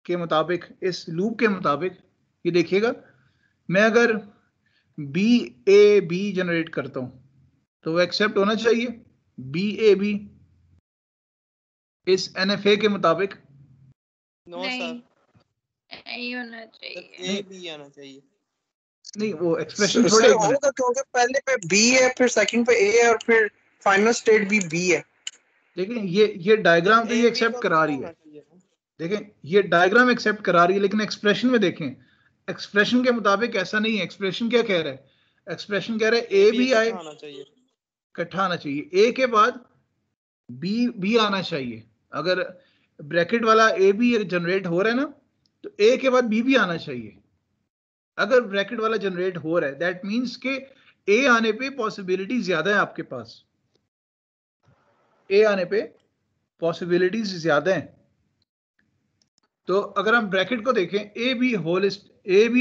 के मुताबिक, इस लूप के मुताबिक, ये देखिएगा, मैं अगर बी ए बी जनरेट करता हूं तो वो एक्सेप्ट होना चाहिए, बी ए बी, इस एनएफए के मुताबिक। नो सर, नहीं होना चाहिए। ए बी आना चाहिए। नहीं, वो एक्सप्रेशन सर थोड़े होगा क्योंकि पहले पे बी है, फिर सेकंड पे ए है और फिर फाइनल स्टेट भी बी है। लेकिन ये डायग्राम तो ये एक्सेप्ट करा रही है। देखें, ये डायग्राम एक्सेप्ट करा रही है, लेकिन एक्सप्रेशन में देखें, एक्सप्रेशन के मुताबिक ऐसा नहीं है। एक्सप्रेशन क्या कह रहा है? एक्सप्रेशन कह रहा है ए भी आए, इकट्ठा आना चाहिए, ए के बाद बी आना चाहिए। अगर ब्रैकेट वाला ए बी जनरेट हो रहा है ना, तो ए के बाद बी भी आना चाहिए। अगर ब्रैकेट वाला जनरेट हो रहा है दैट मींस के ए आने पे पॉसिबिलिटी ज्यादा है आपके पास, ए आने पे पॉसिबिलिटीज ज्यादा है। तो अगर हम ब्रैकेट को देखें, ए बी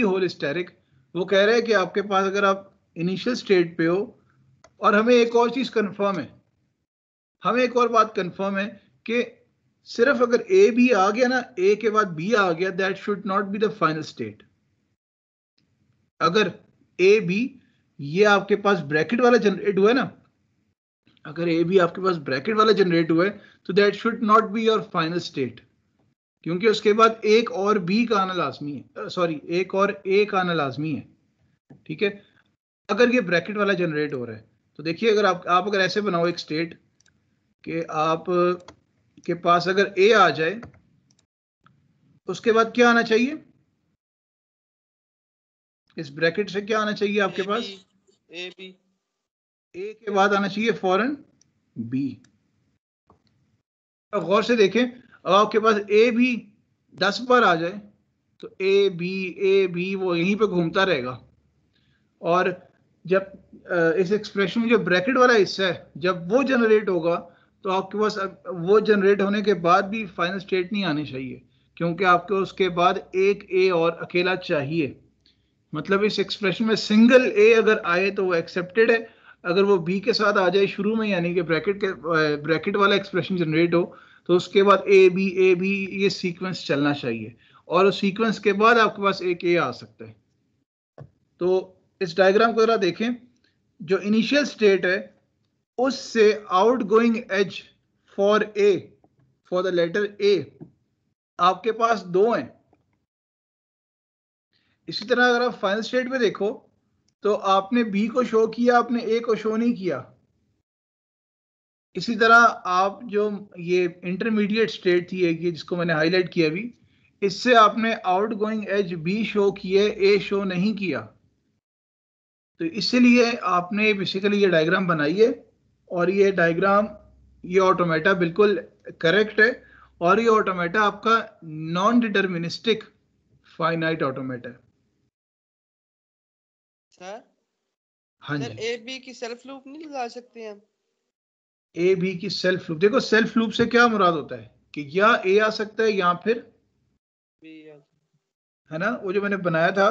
होल स्टेरिक, वो कह रहे हैं कि आपके पास अगर आप इनिशियल स्टेट पे हो, और हमें एक और चीज कंफर्म है, हमें एक और बात कंफर्म है कि सिर्फ अगर ए बी आ गया ना, ए के बाद बी आ गया, that should not be the final state. अगर ए बी ये आपके पास ब्रैकेट वाला जनरेट हुआ है ना, अगर ए बी आपके पास ब्रैकेट वाला जनरेट हुआ है तो that should not be your final state, क्योंकि उसके बाद एक और बी का आना लाजमी है, सॉरी एक और ए का आना लाजमी है। ठीक है, अगर ये ब्रैकेट वाला जनरेट हो रहा है तो देखिए, अगर आप अगर ऐसे बनाओ एक स्टेट कि आप के पास अगर ए आ जाए, उसके बाद क्या आना चाहिए? इस ब्रैकेट से क्या आना चाहिए आपके पास? ए बी। ए के बाद आना चाहिए फौरन बी। अब गौर से देखें, अब आपके पास ए भी 10 बार आ जाए तो ए बी वो यहीं पे घूमता रहेगा। और जब इस एक्सप्रेशन में जो ब्रैकेट वाला हिस्सा है जब वो जनरेट होगा तो आपके पास वो जनरेट होने के बाद भी फाइनल स्टेट नहीं आनी चाहिए, क्योंकि आपको उसके बाद एक ए और अकेला चाहिए। मतलब इस एक्सप्रेशन में सिंगल ए अगर आए तो वो एक्सेप्टेड है, अगर वो बी के साथ आ जाए शुरू में, यानी कि ब्रैकेट वाला एक्सप्रेशन जनरेट हो, तो उसके बाद ए बी ये सीक्वेंस चलना चाहिए, और उस सीक्वेंस के बाद आपके पास एक ए आ सकता है। तो इस डायग्राम को जरा देखें, जो इनिशियल स्टेट है उससे outgoing edge for A, for the letter A, आपके पास दो हैं। इसी तरह अगर आप फाइनल स्टेट में देखो तो आपने बी को शो किया, आपने ए को शो नहीं किया। इसी तरह आप जो ये इंटरमीडिएट स्टेट थी एक, ये जिसको मैंने हाईलाइट किया अभी, इससे आपने आउटगोइंग एज बी शो किए, ए शो नहीं किया। तो इसीलिए आपने बेसिकली ये डायग्राम बनाई है, और ये डायग्राम, ये ऑटोमेटा बिल्कुल करेक्ट है, और ये ऑटोमेटा आपका नॉन डिटर्मिनिस्टिक फाइनाइट ऑटोमेटा है। सर हाँ सर जी, ए बी की सेल्फ लूप नहीं लगा सकते हम? ए बी की सेल्फ लूप, देखो सेल्फ लूप से क्या मुराद होता है कि या ए आ सकता है या फिर बी है ना, वो जो मैंने बनाया था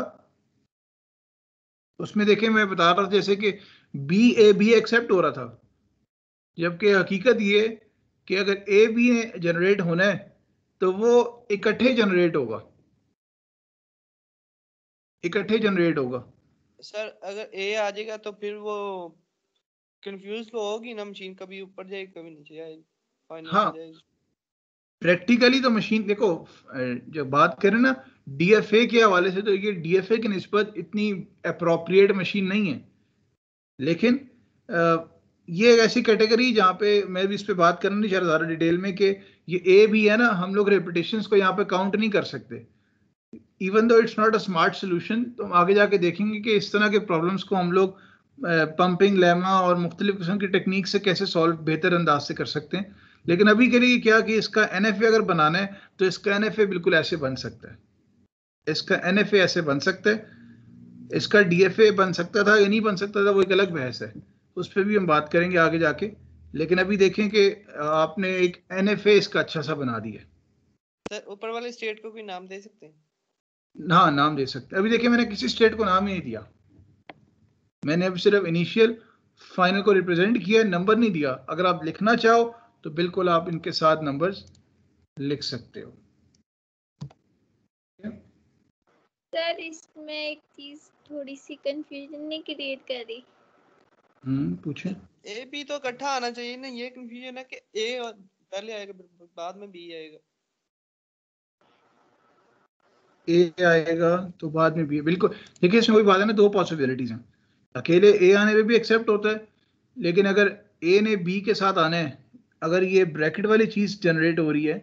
उसमें देखें मैं बता रहा था जैसे कि बी ए बी एक्सेप्ट हो रहा था, जबकि हकीकत ये कि अगर ए बी ने जनरेट होना है तो वो इकट्ठे जनरेट होगा, इकट्ठे जनरेट होगा। सर अगर ए आ जाएगा तो फिर वो कंफ्यूज तो होगी ना मशीन, कभी ऊपर जाएगी कभी नीचे जाएगी, फाइनल पे हाँ, जाएगी। प्रैक्टिकली तो मशीन देखो, जब बात करें ना डीएफए के हवाले से, तो ये डीएफए की निस्बत इतनी अप्रोप्रिएट मशीन नहीं है, लेकिन ये एक ऐसी कैटेगरी जहाँ पे मैं भी इस पे बात करना नहीं चाह रहा ज़्यादा डिटेल में, कि ये ए भी है ना, हम लोग रेपिटेशंस को यहाँ पे काउंट नहीं कर सकते, even though it's not a smart solution. तो हम आगे जाके देखेंगे कि इस तरह के प्रॉब्लम्स को हम लोग पंपिंग लेमा और मुख्तलिफ किस्म की टेक्निक से कैसे सॉल्व बेहतर अंदाज से कर सकते हैं। लेकिन अभी के लिए क्या कि इसका एनएफए अगर बनाना है तो इसका एनएफए बिल्कुल ऐसे बन सकता है, इसका एनएफए ऐसे बन सकता है, इसका डीएफए बन सकता था या नहीं बन सकता था वो एक अलग बहस है, उस पर भी हम बात करेंगे आगे जाके। लेकिन अभी देखें कि आपने एक एनएफए इसका अच्छा सा बना दिया। सर ऊपर वाले स्टेट को कोई नाम दे सकते हैं? हाँ, नाम दे सकते हैं। अभी देखिए मैंने किसी स्टेट को नाम ही नहीं दिया, मैंने अभी सिर्फ इनिशियल फाइनल को रिप्रेजेंट किया, नंबर नहीं दिया। अगर आप लिखना चाहो तो बिल्कुल आप इनके साथ नंबर्स लिख सकते हो। सर इसमें एक चीज थोड़ी सी कंफ्यूजन नहीं क्रिएट कर रही? पूछें। ए बी तो इकट्ठा आना चाहिए ना, ये कंफ्यूजन है कि ए और पहले आएगा बाद में बी आएगा। ए आएगा तो बाद में बी, बिल्कुल। देखिए इसमें वही बात है ना, दो पॉसिबिलिटीज हैं, अकेले ए आने में भी एक्सेप्ट होता है, लेकिन अगर ए ने बी के साथ आना है, अगर ये ब्रैकेट वाली चीज जनरेट हो रही है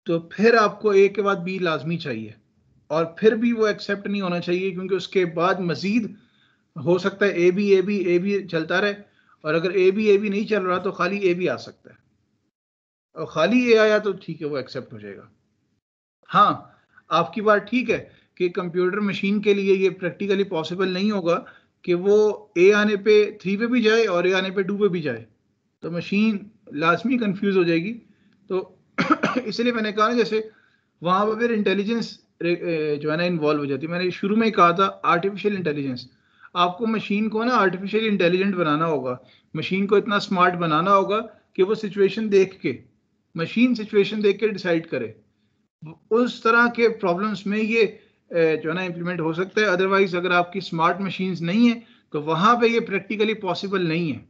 तो फिर आपको ए के बाद बी लाजमी चाहिए, और फिर भी वो एक्सेप्ट नहीं होना चाहिए, क्योंकि उसके बाद मजीद हो सकता है ए बी चलता रहे, और अगर ए बी नहीं चल रहा तो खाली ए बी आ सकता है, और खाली ए आया तो ठीक है वो एक्सेप्ट हो जाएगा। हाँ, आपकी बात ठीक है कि कंप्यूटर मशीन के लिए ये प्रैक्टिकली पॉसिबल नहीं होगा कि वो ए आने पे 3 पे भी जाए और ए आने पे 2 पे भी जाए, तो मशीन लाजमी कंफ्यूज हो जाएगी। तो इसलिए मैंने कहा ना, जैसे वहां पर फिर इंटेलिजेंस जो है ना इन्वॉल्व हो जाती है। मैंने शुरू में ही कहा था आर्टिफिशियल इंटेलिजेंस, आपको मशीन को ना आर्टिफिशियल इंटेलिजेंट बनाना होगा, मशीन को इतना स्मार्ट बनाना होगा कि वो सिचुएशन देख के, मशीन सिचुएशन देख के डिसाइड करे। उस तरह के प्रॉब्लम्स में ये जो है ना इम्प्लीमेंट हो सकता है। अदरवाइज अगर आपकी स्मार्ट मशीन्स नहीं है तो वहां पे ये प्रैक्टिकली पॉसिबल नहीं है।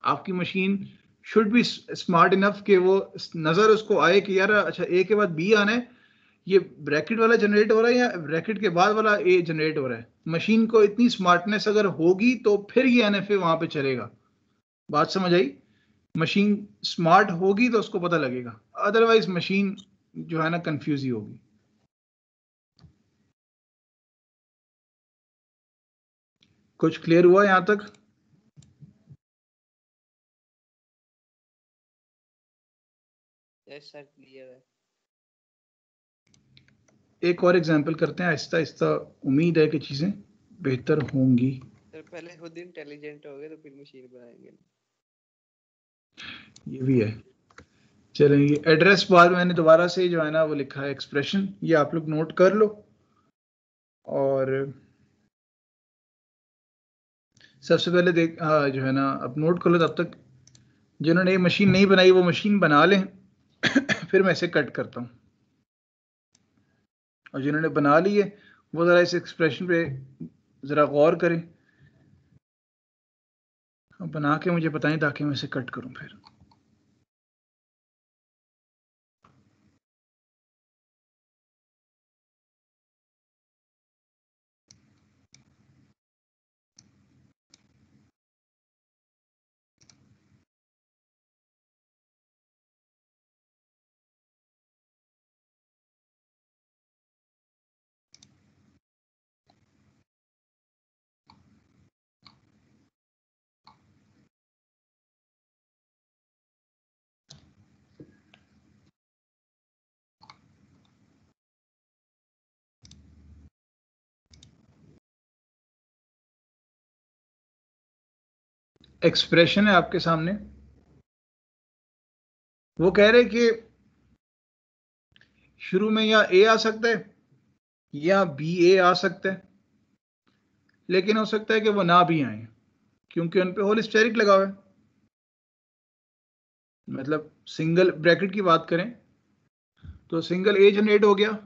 आपकी machine should be smart enough कि वो नजर उसको आए कि यार अच्छा ए के बाद बी आना है, ये ब्रैकेट वाला जनरेट हो रहा है या ब्रैकेट के बाद वाला ए जनरेट हो रहा है। मशीन को इतनी स्मार्टनेस अगर होगी तो फिर ये एनएफए वहां पे चलेगा। बात समझ आई? मशीन स्मार्ट होगी तो उसको पता लगेगा, अदरवाइज मशीन जो है ना कंफ्यूज ही होगी। कुछ क्लियर हुआ यहां तक? यस सर क्लियर है। एक और एग्जांपल करते हैं, आहिस्ता आहिस्ता उम्मीद है कि चीजें बेहतर होंगी। सर पहले खुद इंटेलिजेंट हो गए तो फिर मशीन बनाएंगे। ये भी है। चलें, ये एड्रेस बार मैंने दोबारा से जो है ना वो लिखा है एक्सप्रेशन, ये आप लोग नोट कर लो। और सबसे पहले देख जो है ना अब नोट कर लो, तब तक जिन्होंने ये मशीन नहीं बनाई वो मशीन बना लें फिर मैं इसे कट करता हूँ। और जिन्होंने बना ली है वो ज़रा इस एक्सप्रेशन पे ज़रा गौर करें, बना के मुझे बताएं ताकि मैं इसे कट करूँ फिर। एक्सप्रेशन है आपके सामने। वो कह रहे कि शुरू में या ए आ सकता है या बी ए आ सकता है, लेकिन हो सकता है कि वो ना भी आए क्योंकि उन पे होल स्टेरिक लगा हुआ है। मतलब सिंगल ब्रैकेट की बात करें तो सिंगल ए जनरेट हो गया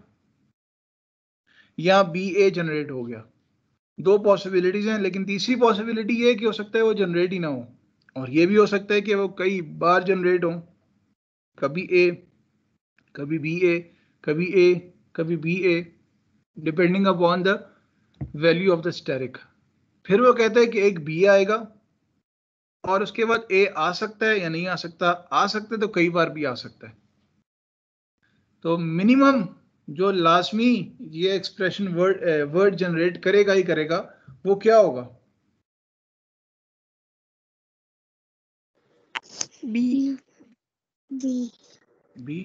या बी ए जनरेट हो गया। दो पॉसिबिलिटीज हैं, लेकिन तीसरी पॉसिबिलिटी ये है कि हो सकता है वो जनरेट ही ना हो, और ये भी हो सकता है कि वो कई बार जनरेट हो, कभी ए कभी बी ए कभी ए कभी B A, depending upon the value of the asterisk. फिर वो कहता है कि एक बी आएगा और उसके बाद ए आ सकता है या नहीं आ सकता, आ सकता है तो कई बार भी आ सकता है। तो मिनिमम जो लाजमी ये एक्सप्रेशन वर्ड जनरेट करेगा ही करेगा वो क्या होगा? B B B.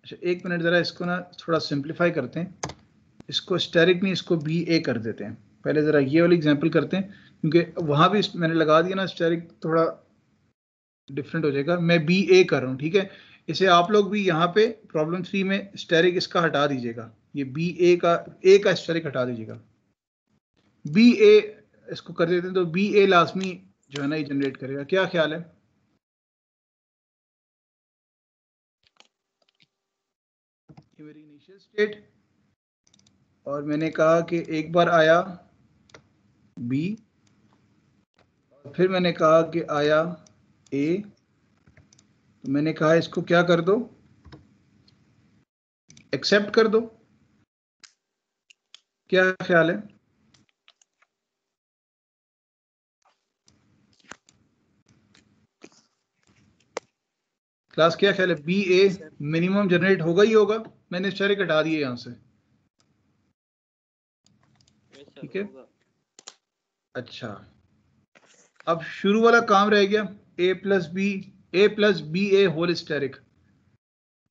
अच्छा एक मिनट, जरा इसको ना थोड़ा सिंप्लीफाई करते हैं, इसको स्टेरिक नहीं इसको बी ए कर देते हैं। पहले जरा ये वाली एग्जांपल करते हैं क्योंकि वहां भी मैंने लगा दिया ना स्टेरिक, थोड़ा डिफरेंट हो जाएगा। मैं बी ए कर रहा हूँ, ठीक है। इसे आप लोग भी यहाँ पे प्रॉब्लम 3 में स्टेरिक इसका हटा दीजिएगा, ये बी ए का स्टेरिक हटा दीजिएगा। बी ए इसको कर देते हैं तो बी ए लाजमी जो है ना ये जनरेट करेगा। क्या ख्याल है? ये मेरी इनिशियल स्टेट, और मैंने कहा कि एक बार आया बी, फिर मैंने कहा कि आया ए, तो मैंने कहा इसको क्या कर दो, एक्सेप्ट कर दो। क्या ख्याल है? क्लास क्या ख्याल है? बी ए मिनिमम जनरेट होगा ही होगा। मैंने स्टेरिक हटा दिए यहां से, ठीक है। अच्छा अब शुरू वाला काम रह गया, ए प्लस बी ए होल स्टेरिक।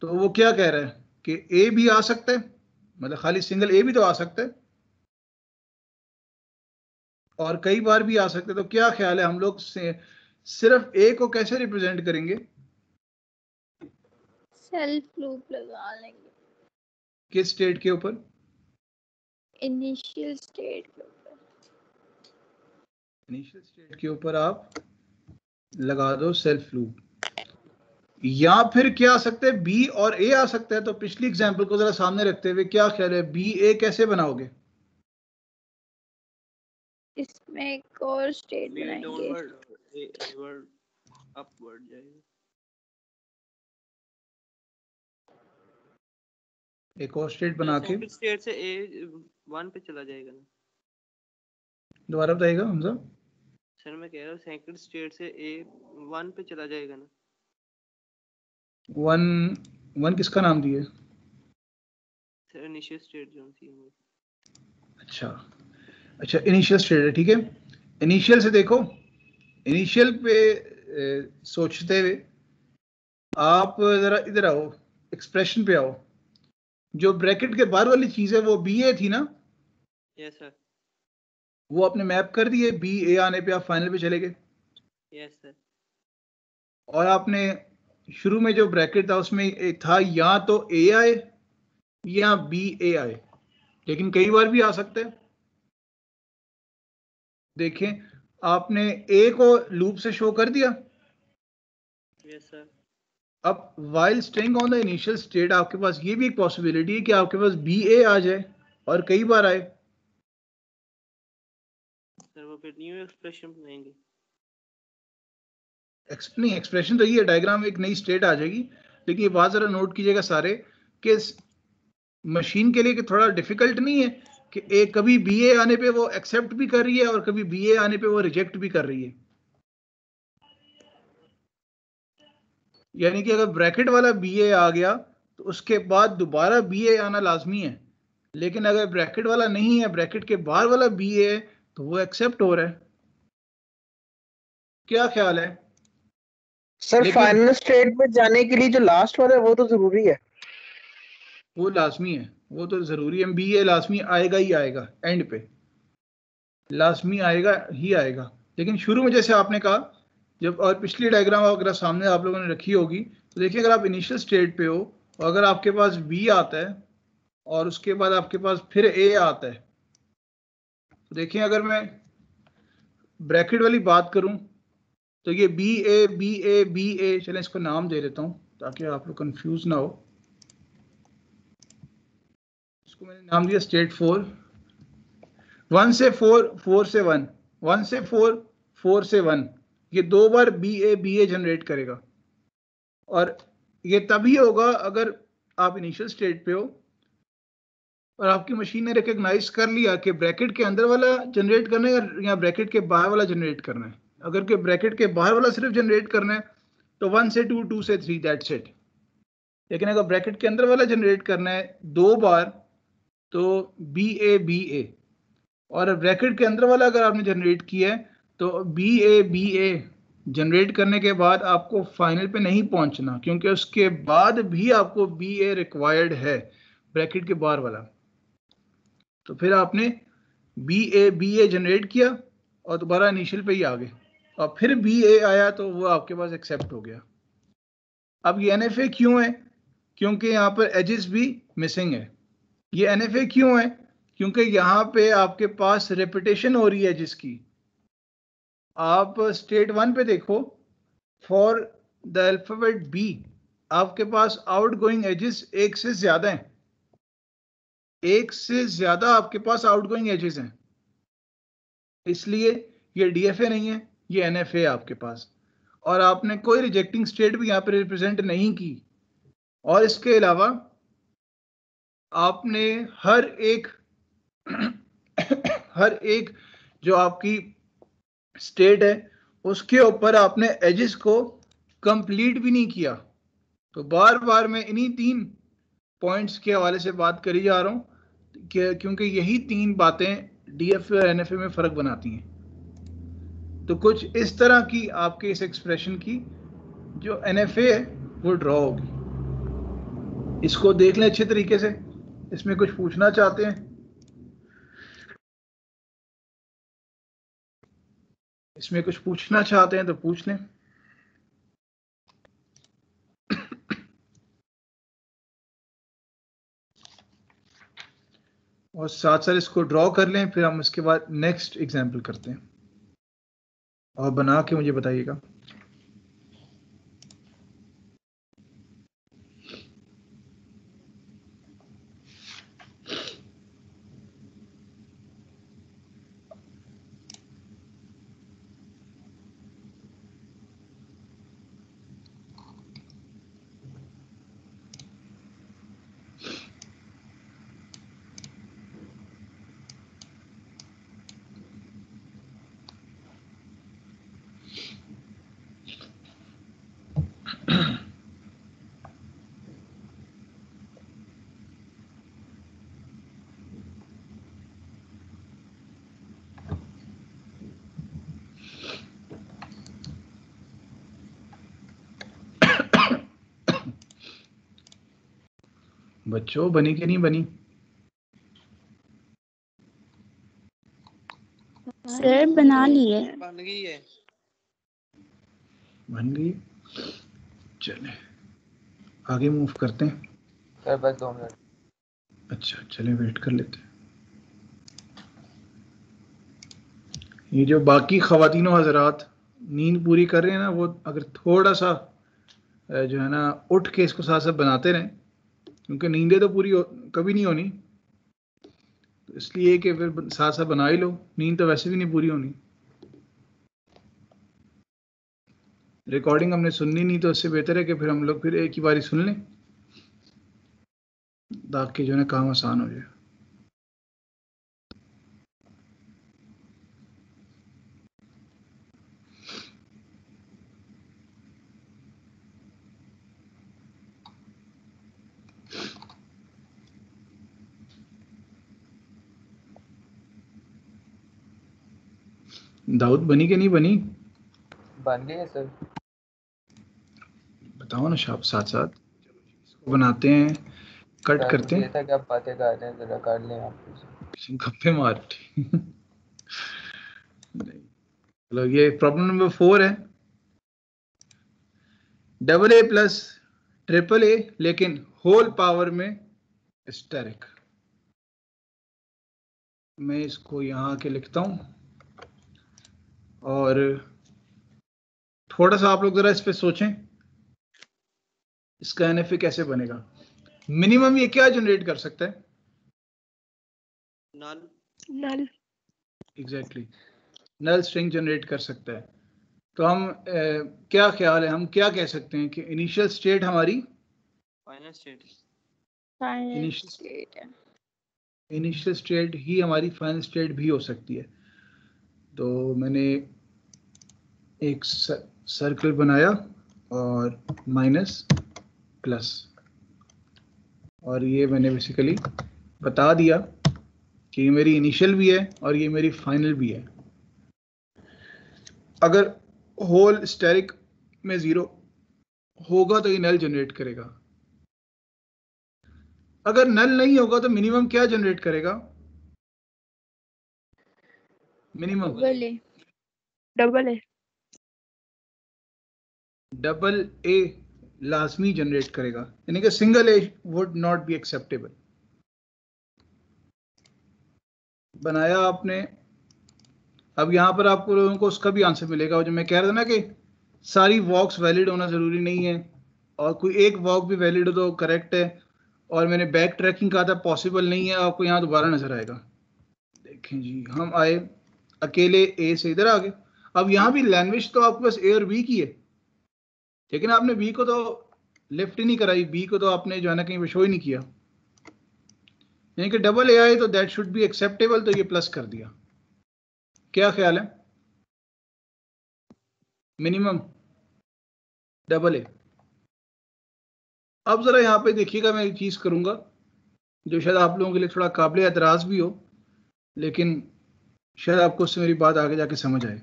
तो वो क्या कह रहा है कि ए भी आ सकता है, मतलब खाली सिंगल ए भी तो आ सकता है और कई बार भी आ सकते हैं। तो क्या ख्याल है हम लोग से सिर्फ ए को कैसे रिप्रेजेंट करेंगे? सेल्फ लूप लगा लेंगे किस स्टेट के ऊपर? इनिशियल स्टेट के ऊपर। इनिशियल स्टेट के ऊपर आप लगा दो सेल्फ लूप। या फिर क्या आ सकते हैं, बी और ए आ सकता है। तो पिछली एग्जांपल को जरा सामने रखते हुए क्या ख्याल है, बी ए कैसे बनाओगे? इसमें एक और स्टेट बनाएंगे, डाउनवर्ड अपवर्ड जाएगा। एक और स्टेट बना के सेकंड स्टेट से ए 1 पे चला जाएगा ना। दोबारा बताइएगा हमजा। सर मैं कह रहा हूँ सेकंड स्टेट से ए 1 पे चला जाएगा ना। वन किसका नाम दिए? सर इनिशियल स्टेट जो थी वो। अच्छा इनिशियल स्टेट है, ठीक है। इनिशियल से देखो, इनिशियल पे सोचते हुए आप जरा इधर आओ, एक्सप्रेशन पे आओ, जो ब्रैकेट के बाहर वाली चीज है वो बी ए थी ना? Yes sir. वो आपने मैप कर दिए, बी ए आने पे आप फाइनल पे चले गए। Yes sir. और आपने शुरू में जो ब्रैकेट था उसमें था या तो ए आए या बी ए आए, लेकिन कई बार भी आ सकता है। देखें, आपने ए को लूप से शो कर दिया। Yes sir. अब while staying on the initial state आपके पास ये भी एक पॉसिबिलिटी है कि आपके पास बी ए आ जाए और कई बार आए। सर वो फिर न्यू एक्सप्रेशन बनाएंगे। नहीं, एक्सप्रेशन तो ये है, डायग्राम एक नई स्टेट आ जाएगी। लेकिन ये बात जरा नोट कीजिएगा सारे कि मशीन के लिए कि थोड़ा डिफिकल्ट नहीं है कि एक कभी बी ए आने पे वो एक्सेप्ट भी कर रही है और कभी बी ए आने पे वो रिजेक्ट भी कर रही है। यानी कि अगर ब्रैकेट वाला बी ए आ गया तो उसके बाद दोबारा बी ए आना लाजमी है, लेकिन अगर ब्रैकेट वाला नहीं है, ब्रैकेट के बाहर वाला बी ए है, तो वो एक्सेप्ट हो रहा है। क्या ख्याल है? सर लेकिन फाइनल स्टेट में जाने के लिए जो लास्ट वाला है वो तो जरूरी है। वो लाजमी है, वो तो जरूरी है, बी ए लाजमी आएगा ही आएगा, एंड पे लाजमी आएगा ही आएगा। लेकिन शुरू में जैसे आपने कहा, जब और पिछली डायग्राम अगर सामने आप लोगों ने रखी होगी तो देखिए, अगर आप इनिशियल स्टेट पे हो और अगर आपके पास बी आता है और उसके बाद आपके पास फिर ए आता है, तो देखिए अगर मैं ब्रैकेट वाली बात करूं तो ये B A B A B A, चलें इसको नाम दे देता हूं ताकि आप लोग कंफ्यूज ना हो। इसको मैंने नाम दिया स्टेट 4। 1 से 4, 4 से 1, 1 से 4, 4 से 1, ये दो बार बी ए जनरेट करेगा। और ये तभी होगा अगर आप इनिशियल स्टेट पे हो और आपकी मशीन ने रिकॉग्नाइज कर लिया कि ब्रैकेट के अंदर वाला जनरेट करना है या ब्रैकेट के बाहर वाला जनरेट करना है। अगर के ब्रैकेट के बाहर वाला सिर्फ जनरेट करना है तो 1 से 2, 2 से 3, दैट्स इट। लेकिन अगर ब्रैकेट के अंदर वाला जनरेट करना है दो बार तो बी ए, और ब्रैकेट के अंदर वाला अगर आपने जनरेट किया है तो बी ए जनरेट करने के बाद आपको फाइनल पे नहीं पहुंचना, क्योंकि उसके बाद भी आपको बी ए रिक्वायर्ड है, ब्रैकेट के बाहर वाला। तो फिर आपने बी ए जनरेट किया और दोबारा इनिशियल पे ही आ गए और फिर बी ए आया तो वो आपके पास एक्सेप्ट हो गया। अब ये एनएफए क्यों है? क्योंकि यहाँ पर एजेस भी मिसिंग है। ये एनएफए क्यों है? क्योंकि यहाँ पे आपके पास रेपिटेशन हो रही है जिसकी। आप स्टेट 1 पे देखो, फॉर द अल्फाबेट बी आपके पास आउट गोइंग एजेस एक से ज्यादा हैं, एक से ज्यादा आपके पास आउट गोइंग एजेस हैं, इसलिए ये डीएफए नहीं है, ये एनएफए है आपके पास। और आपने कोई रिजेक्टिंग स्टेट भी यहाँ पे रिप्रेजेंट नहीं की। और इसके अलावा आपने हर एक हर एक जो आपकी स्टेट है उसके ऊपर आपने एजेस को कंप्लीट भी नहीं किया। तो बार बार मैं इन्हीं 3 पॉइंट्स के हवाले से बात करी जा रहा हूं क्योंकि यही 3 बातें डीएफए और एनएफए में फर्क बनाती हैं। तो कुछ इस तरह की आपके इस एक्सप्रेशन की जो एनएफए है वो ड्रॉ होगी। इसको देख लें अच्छे तरीके से। इसमें कुछ पूछना चाहते हैं? इसमें कुछ पूछना चाहते हैं तो पूछ लें। और साथ साथ इसको ड्रॉ कर लें, फिर हम इसके बाद नेक्स्ट एग्जाम्पल करते हैं और बना के मुझे बताइएगा। बच्चों बनी कि नहीं बनी? सर बना लिए। बन गई है। बन गई। चले आगे मूव करते हैं। सर बस 2 मिनट। अच्छा चले वेट कर लेते हैं। ये जो बाकी ख़वातीनो हज़रात नींद पूरी कर रहे हैं ना, वो अगर थोड़ा सा जो है ना उठ के इसको साथ साथ बनाते रहें, क्योंकि नींदें तो पूरी कभी नहीं होनी, तो इसलिए कि फिर साथ साथ बना ही लो, नींद तो वैसे भी नहीं पूरी होनी। रिकॉर्डिंग हमने सुननी नहीं, तो इससे बेहतर है कि फिर हम लोग फिर एक ही बारी सुन लें, ताकि जो है ना काम आसान हो जाए। दाऊद बनी कि नहीं बनी? बन गई है सर। बताओ ना साथ साथ इसको बनाते हैं, कट सर करते मुझे ये हैं, था कि आप बातें कर रहे हैं, जरा कर लें आप कुछ। गप्पे मार चलो ये प्रॉब्लम नंबर 4 है। Double A plus triple A, लेकिन होल पावर में स्टेरिक। मैं इसको यहां के लिखता हूं, और थोड़ा सा आप लोग जरा इस पे सोचें, इसका एनएफए कैसे बनेगा। मिनिमम ये क्या जनरेट कर सकता है? नल। नल। एग्जैक्टली, नल स्ट्रिंग जनरेट कर सकता है। तो हम क्या ख्याल है, हम क्या कह सकते हैं कि इनिशियल स्टेट हमारी फाइनल स्टेट। फाइनल स्टेट है। इनिशियल स्टेट ही हमारी फाइनल स्टेट भी हो सकती है। तो मैंने एक सर्कल बनाया और माइनस प्लस, और ये मैंने बेसिकली बता दिया कि ये मेरी इनिशियल भी है और ये मेरी फाइनल भी है। अगर होल स्टेरिक में 0 होगा तो ये नल जनरेट करेगा। अगर नल नहीं होगा तो मिनिमम क्या जनरेट करेगा? Minimum double A. Double A. Double A लाजमी जनरेट करेगा, यानी कि single A would not be acceptable. बनाया आपने। अब यहां पर आपको लोगों को उसका भी आंसर मिलेगा, और जो मैं कह रहा था ना कि सारी वॉक्स वैलिड होना जरूरी नहीं है, और कोई एक वॉक भी वैलिड हो तो करेक्ट है, और मैंने बैक ट्रैकिंग कहा था पॉसिबल नहीं है, आपको यहाँ दोबारा नजर आएगा। देखें जी, हम आए अकेले ए से इधर आ गए। अब यहाँ भी लैंग्वेज तो आपके पास ए और बी की है, लेकिन आपने बी को तो लिफ्ट ही नहीं कराई, बी को तो आपने जो है ना कहीं शो ही नहीं किया, यानी कि डबल ए आए तो दैट शुड बी एक्सेप्टेबल, तो ये प्लस कर दिया। क्या ख्याल है? Minimum double A. अब जरा यहाँ पे देखिएगा, मैं एक चीज करूंगा जो शायद आप लोगों के लिए थोड़ा काबिल एतराज भी हो, लेकिन शायद आपको उससे मेरी बात आगे जाके समझ आए।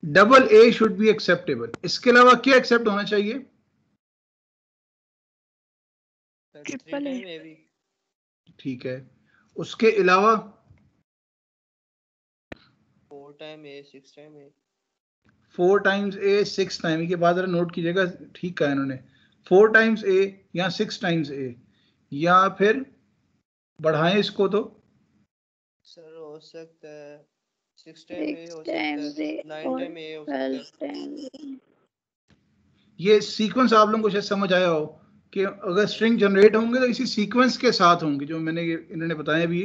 Double A should be acceptable, इसके अलावा क्या एक्सेप्ट होना चाहिए? Triple A. ठीक है, उसके अलावा 4 टाइम ए 6 टाइम ए। 4 टाइम्स ए 6 टाइम के बाद नोट कीजिएगा, ठीक कहा इन्होंने, 4 टाइम्स ए या 6 टाइम्स ए, या फिर बढ़ाएं इसको तो सर हो सकता है 6 टाइम ए हो सकता है, 9 टाइम ए हो सकता है। ये सीक्वेंस आप लोगों को शायद समझ आया हो कि अगर स्ट्रिंग जनरेट होंगे तो इसी सीक्वेंस के साथ होंगे, जो मैंने इन्होंने बताया भी,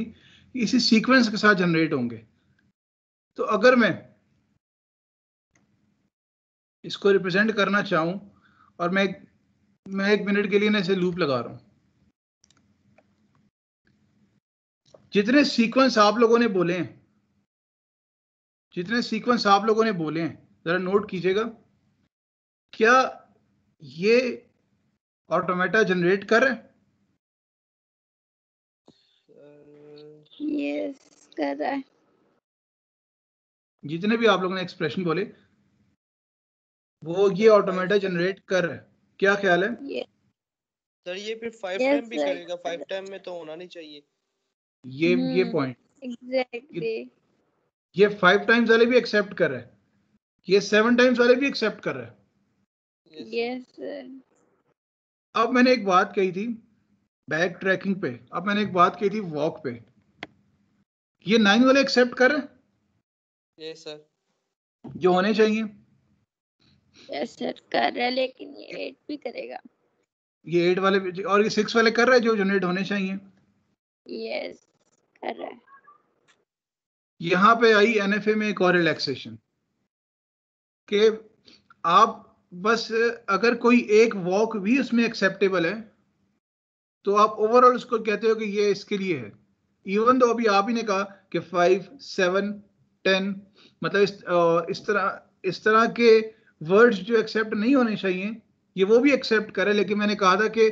इसी सीक्वेंस के साथ जनरेट होंगे। तो अगर मैं इसको रिप्रेजेंट करना चाहूं, और मैं 1 मिनट के लिए ना इसे लूप लगा रहा हूं, जितने सीक्वेंस आप लोगों ने बोले हैं, जितने सीक्वेंस आप लोगों ने बोले हैं, जरा नोट कीजिएगा, क्या ये ऑटोमेटा जनरेट कर रहे हैं? यस कर रहा है। जितने भी आप लोगों ने एक्सप्रेशन बोले, वो ये ऑटोमेटा जनरेट कर रहे हैं। क्या ख्याल है? यस सर ये फिर 5 Yes, टाइम भी sir. करेगा, 5 टाइम में तो होना नहीं चाहिए। ये पॉइंट, Exactly. ये 5 टाइम्स वाले भी एक्सेप्ट कर रहे हैं, ये 7 टाइम्स वाले भी एक्सेप्ट कर रहे हैं। Yes, sir. अब मैंने एक बात कही थी बैक ट्रैकिंग पे, अब मैंने एक बात कही थी वॉक पे, ये 9 वाले एक्सेप्ट कर रहे हैं यस सर। जो होने चाहिए, Yes, sir. कर रहा है, लेकिन ये 8 भी करेगा। ये 8 वाले भी, और ये 6 वाले कर रहे हैं जो जनरेट होने चाहिए। Yes, कर रहा है। यहां पे आई एनएफए में एक और रिलैक्सेशन कि आप बस अगर कोई एक वॉक भी उसमें एक्सेप्टेबल है तो आप ओवरऑल उसको कहते हो कि ये इसके लिए है, इवन दो अभी आप ही ने कहा कि 5, 7, 10, मतलब इस तरह के वर्ड्स जो एक्सेप्ट नहीं होने चाहिए ये वो भी एक्सेप्ट करे। लेकिन मैंने कहा था कि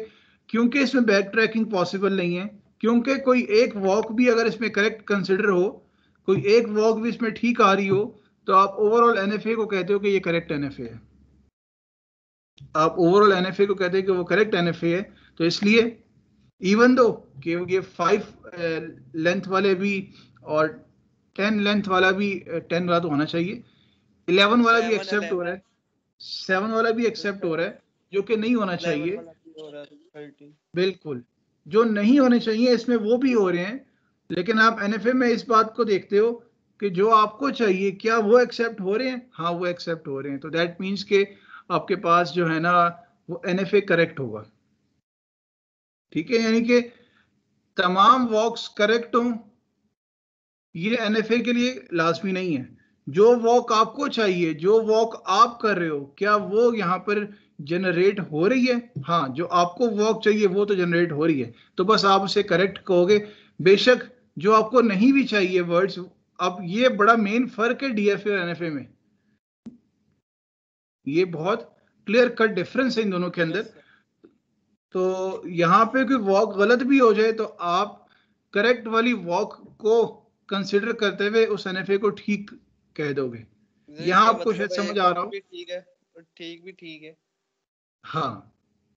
क्योंकि इसमें बैक ट्रैकिंग पॉसिबल नहीं है, क्योंकि कोई एक वॉक भी अगर इसमें करेक्ट कंसिडर हो, कोई एक वॉक भी इसमें ठीक आ रही हो, तो आप ओवरऑल एनएफए को कहते हो कि ये करेक्ट एनएफए है, आप ओवरऑल एनएफए को कहते हैं कि वो करेक्ट एनएफए है। तो इसलिए इवन दो कि ये 5 लेंथ वाले भी और 10 लेंथ वाला भी, 10 वाला तो होना चाहिए, 11 वाला भी 7, एक्सेप्ट हो रहा 11 है, 7 वाला भी एक्सेप्ट हो रहा है, जो कि नहीं होना 11 चाहिए। वाला भी हो रहा है 13। बिल्कुल, जो नहीं होने चाहिए इसमें वो भी हो रहे हैं। लेकिन आप एनएफए में इस बात को देखते हो कि जो आपको चाहिए क्या वो एक्सेप्ट हो रहे हैं, हाँ वो एक्सेप्ट हो रहे हैं, तो दैट मीन्स के आपके पास जो है ना वो एनएफए करेक्ट होगा। ठीक है, यानी कि तमाम वॉक्स करेक्ट हों ये एनएफए के लिए लाजमी नहीं है। जो वॉक आपको चाहिए, जो वॉक आप कर रहे हो, क्या वो यहाँ पर जनरेट हो रही है? हाँ, जो आपको वॉक चाहिए वो तो जनरेट हो रही है, तो बस आप उसे करेक्ट कहोगे। बेशक जो आपको नहीं भी चाहिए वर्ड्स, अब ये बड़ा मेन फर्क है डीएफए और एनएफए में, ये बहुत क्लियर कट डिफरेंस है इन दोनों के अंदर। तो यहाँ पे कोई वॉक गलत भी हो जाए तो आप करेक्ट वाली वॉक को कंसिडर करते हुए उस एनएफए को ठीक कह दोगे। यहाँ आपको शायद समझ आ रहा हो। ठीक है, ठीक भी ठीक है। हाँ,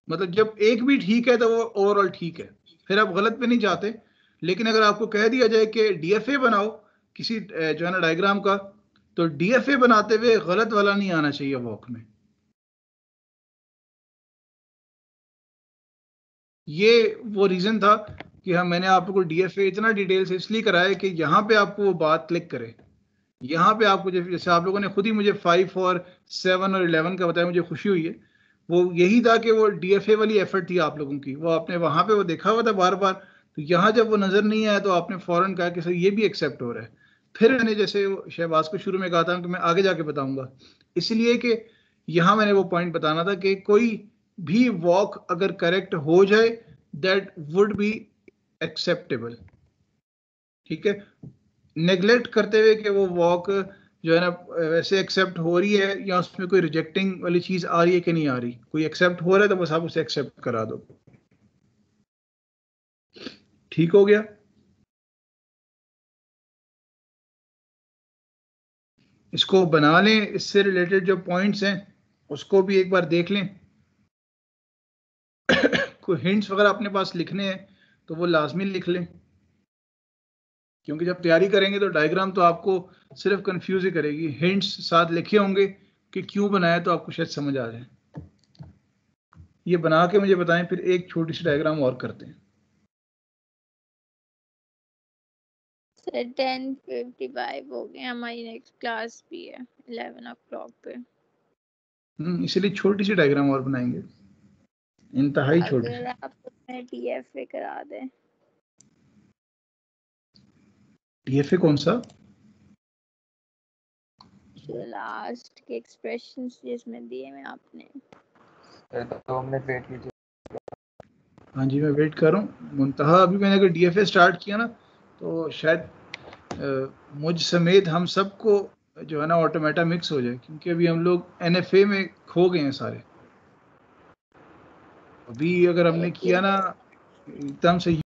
मतलब जब एक भी ठीक है तो वो ओवरऑल ठीक है, फिर आप गलत पे नहीं जाते। लेकिन अगर आपको कह दिया जाए कि डीएफए बनाओ किसी जो है ना डायग्राम का, तो डीएफए बनाते हुए गलत वाला नहीं आना चाहिए वॉक में। ये वो रीजन था कि मैंने आपको डीएफए इतना डिटेल से इसलिए कराया कि यहाँ पे आपको वो बात क्लिक करे। यहाँ पे आपको जैसे आप लोगों ने खुद ही मुझे 5 और 7 और 11 का बताया, मुझे खुशी हुई है। वो यही था कि वो डीएफए वाली एफर्ट थी आप लोगों की, वो आपने वहाँ पे वो देखा हुआ था बार बार, तो यहाँ जब वो नज़र नहीं आया तो आपने फौरन कहा कि सर ये भी एक्सेप्ट हो रहा है। फिर मैंने जैसे शहबाज को शुरू में कहा था कि मैं आगे जाके बताऊंगा, इसलिए कि यहाँ मैंने वो पॉइंट बताना था कि कोई भी वॉक अगर करेक्ट हो जाए दैट वुड बी एक्सेप्टेबल। ठीक है, नेग्लेक्ट करते हुए कि वो वॉक जो है ना वैसे एक्सेप्ट हो रही है या उसमें कोई रिजेक्टिंग वाली चीज आ रही है कि नहीं आ रही, कोई एक्सेप्ट हो रहा है तो बस आप उसे एक्सेप्ट करा दो। ठीक हो गया। इसको बना लें, इससे रिलेटेड जो पॉइंट्स हैं उसको भी एक बार देख लें। कोई हिंट्स वगैरह अपने पास लिखने हैं तो वो लाजमी लिख लें, क्योंकि जब तैयारी करेंगे तो डायग्राम तो आपको सिर्फ कंफ्यूज ही करेगी। हिंट्स साथ लिखे होंगे कि क्यों बनाया तो आपको शायद समझ आ जाए। ये बना के मुझे बताएं, फिर एक छोटी सी डायग्राम और करते हैं। सर 10:55 हो गए, हमारी नेक्स्ट क्लास भी है 11 o'clock पे। इसलिए छोटी सी डायग्राम और बनाएंगे, इंतहाई छोटी। अगर आप डीएफए करा दें। डीएफए कौन सा? जो लास्ट के एक्सप्रेशंस जिसमें दिए हैं आपने। 2 मिनट वेट कीजिए। हाँ जी, मैं वेट कर रहा हूँ। मुंतहा अभी मैंने अगर डीएफए स्टार्ट किया ना तो शायद मुझ समेत हम सबको जो है ना ऑटोमेटा मिक्स हो जाए, क्योंकि अभी हम लोग एनएफए में खो गए हैं सारे। अभी अगर हमने किया ना एकदम से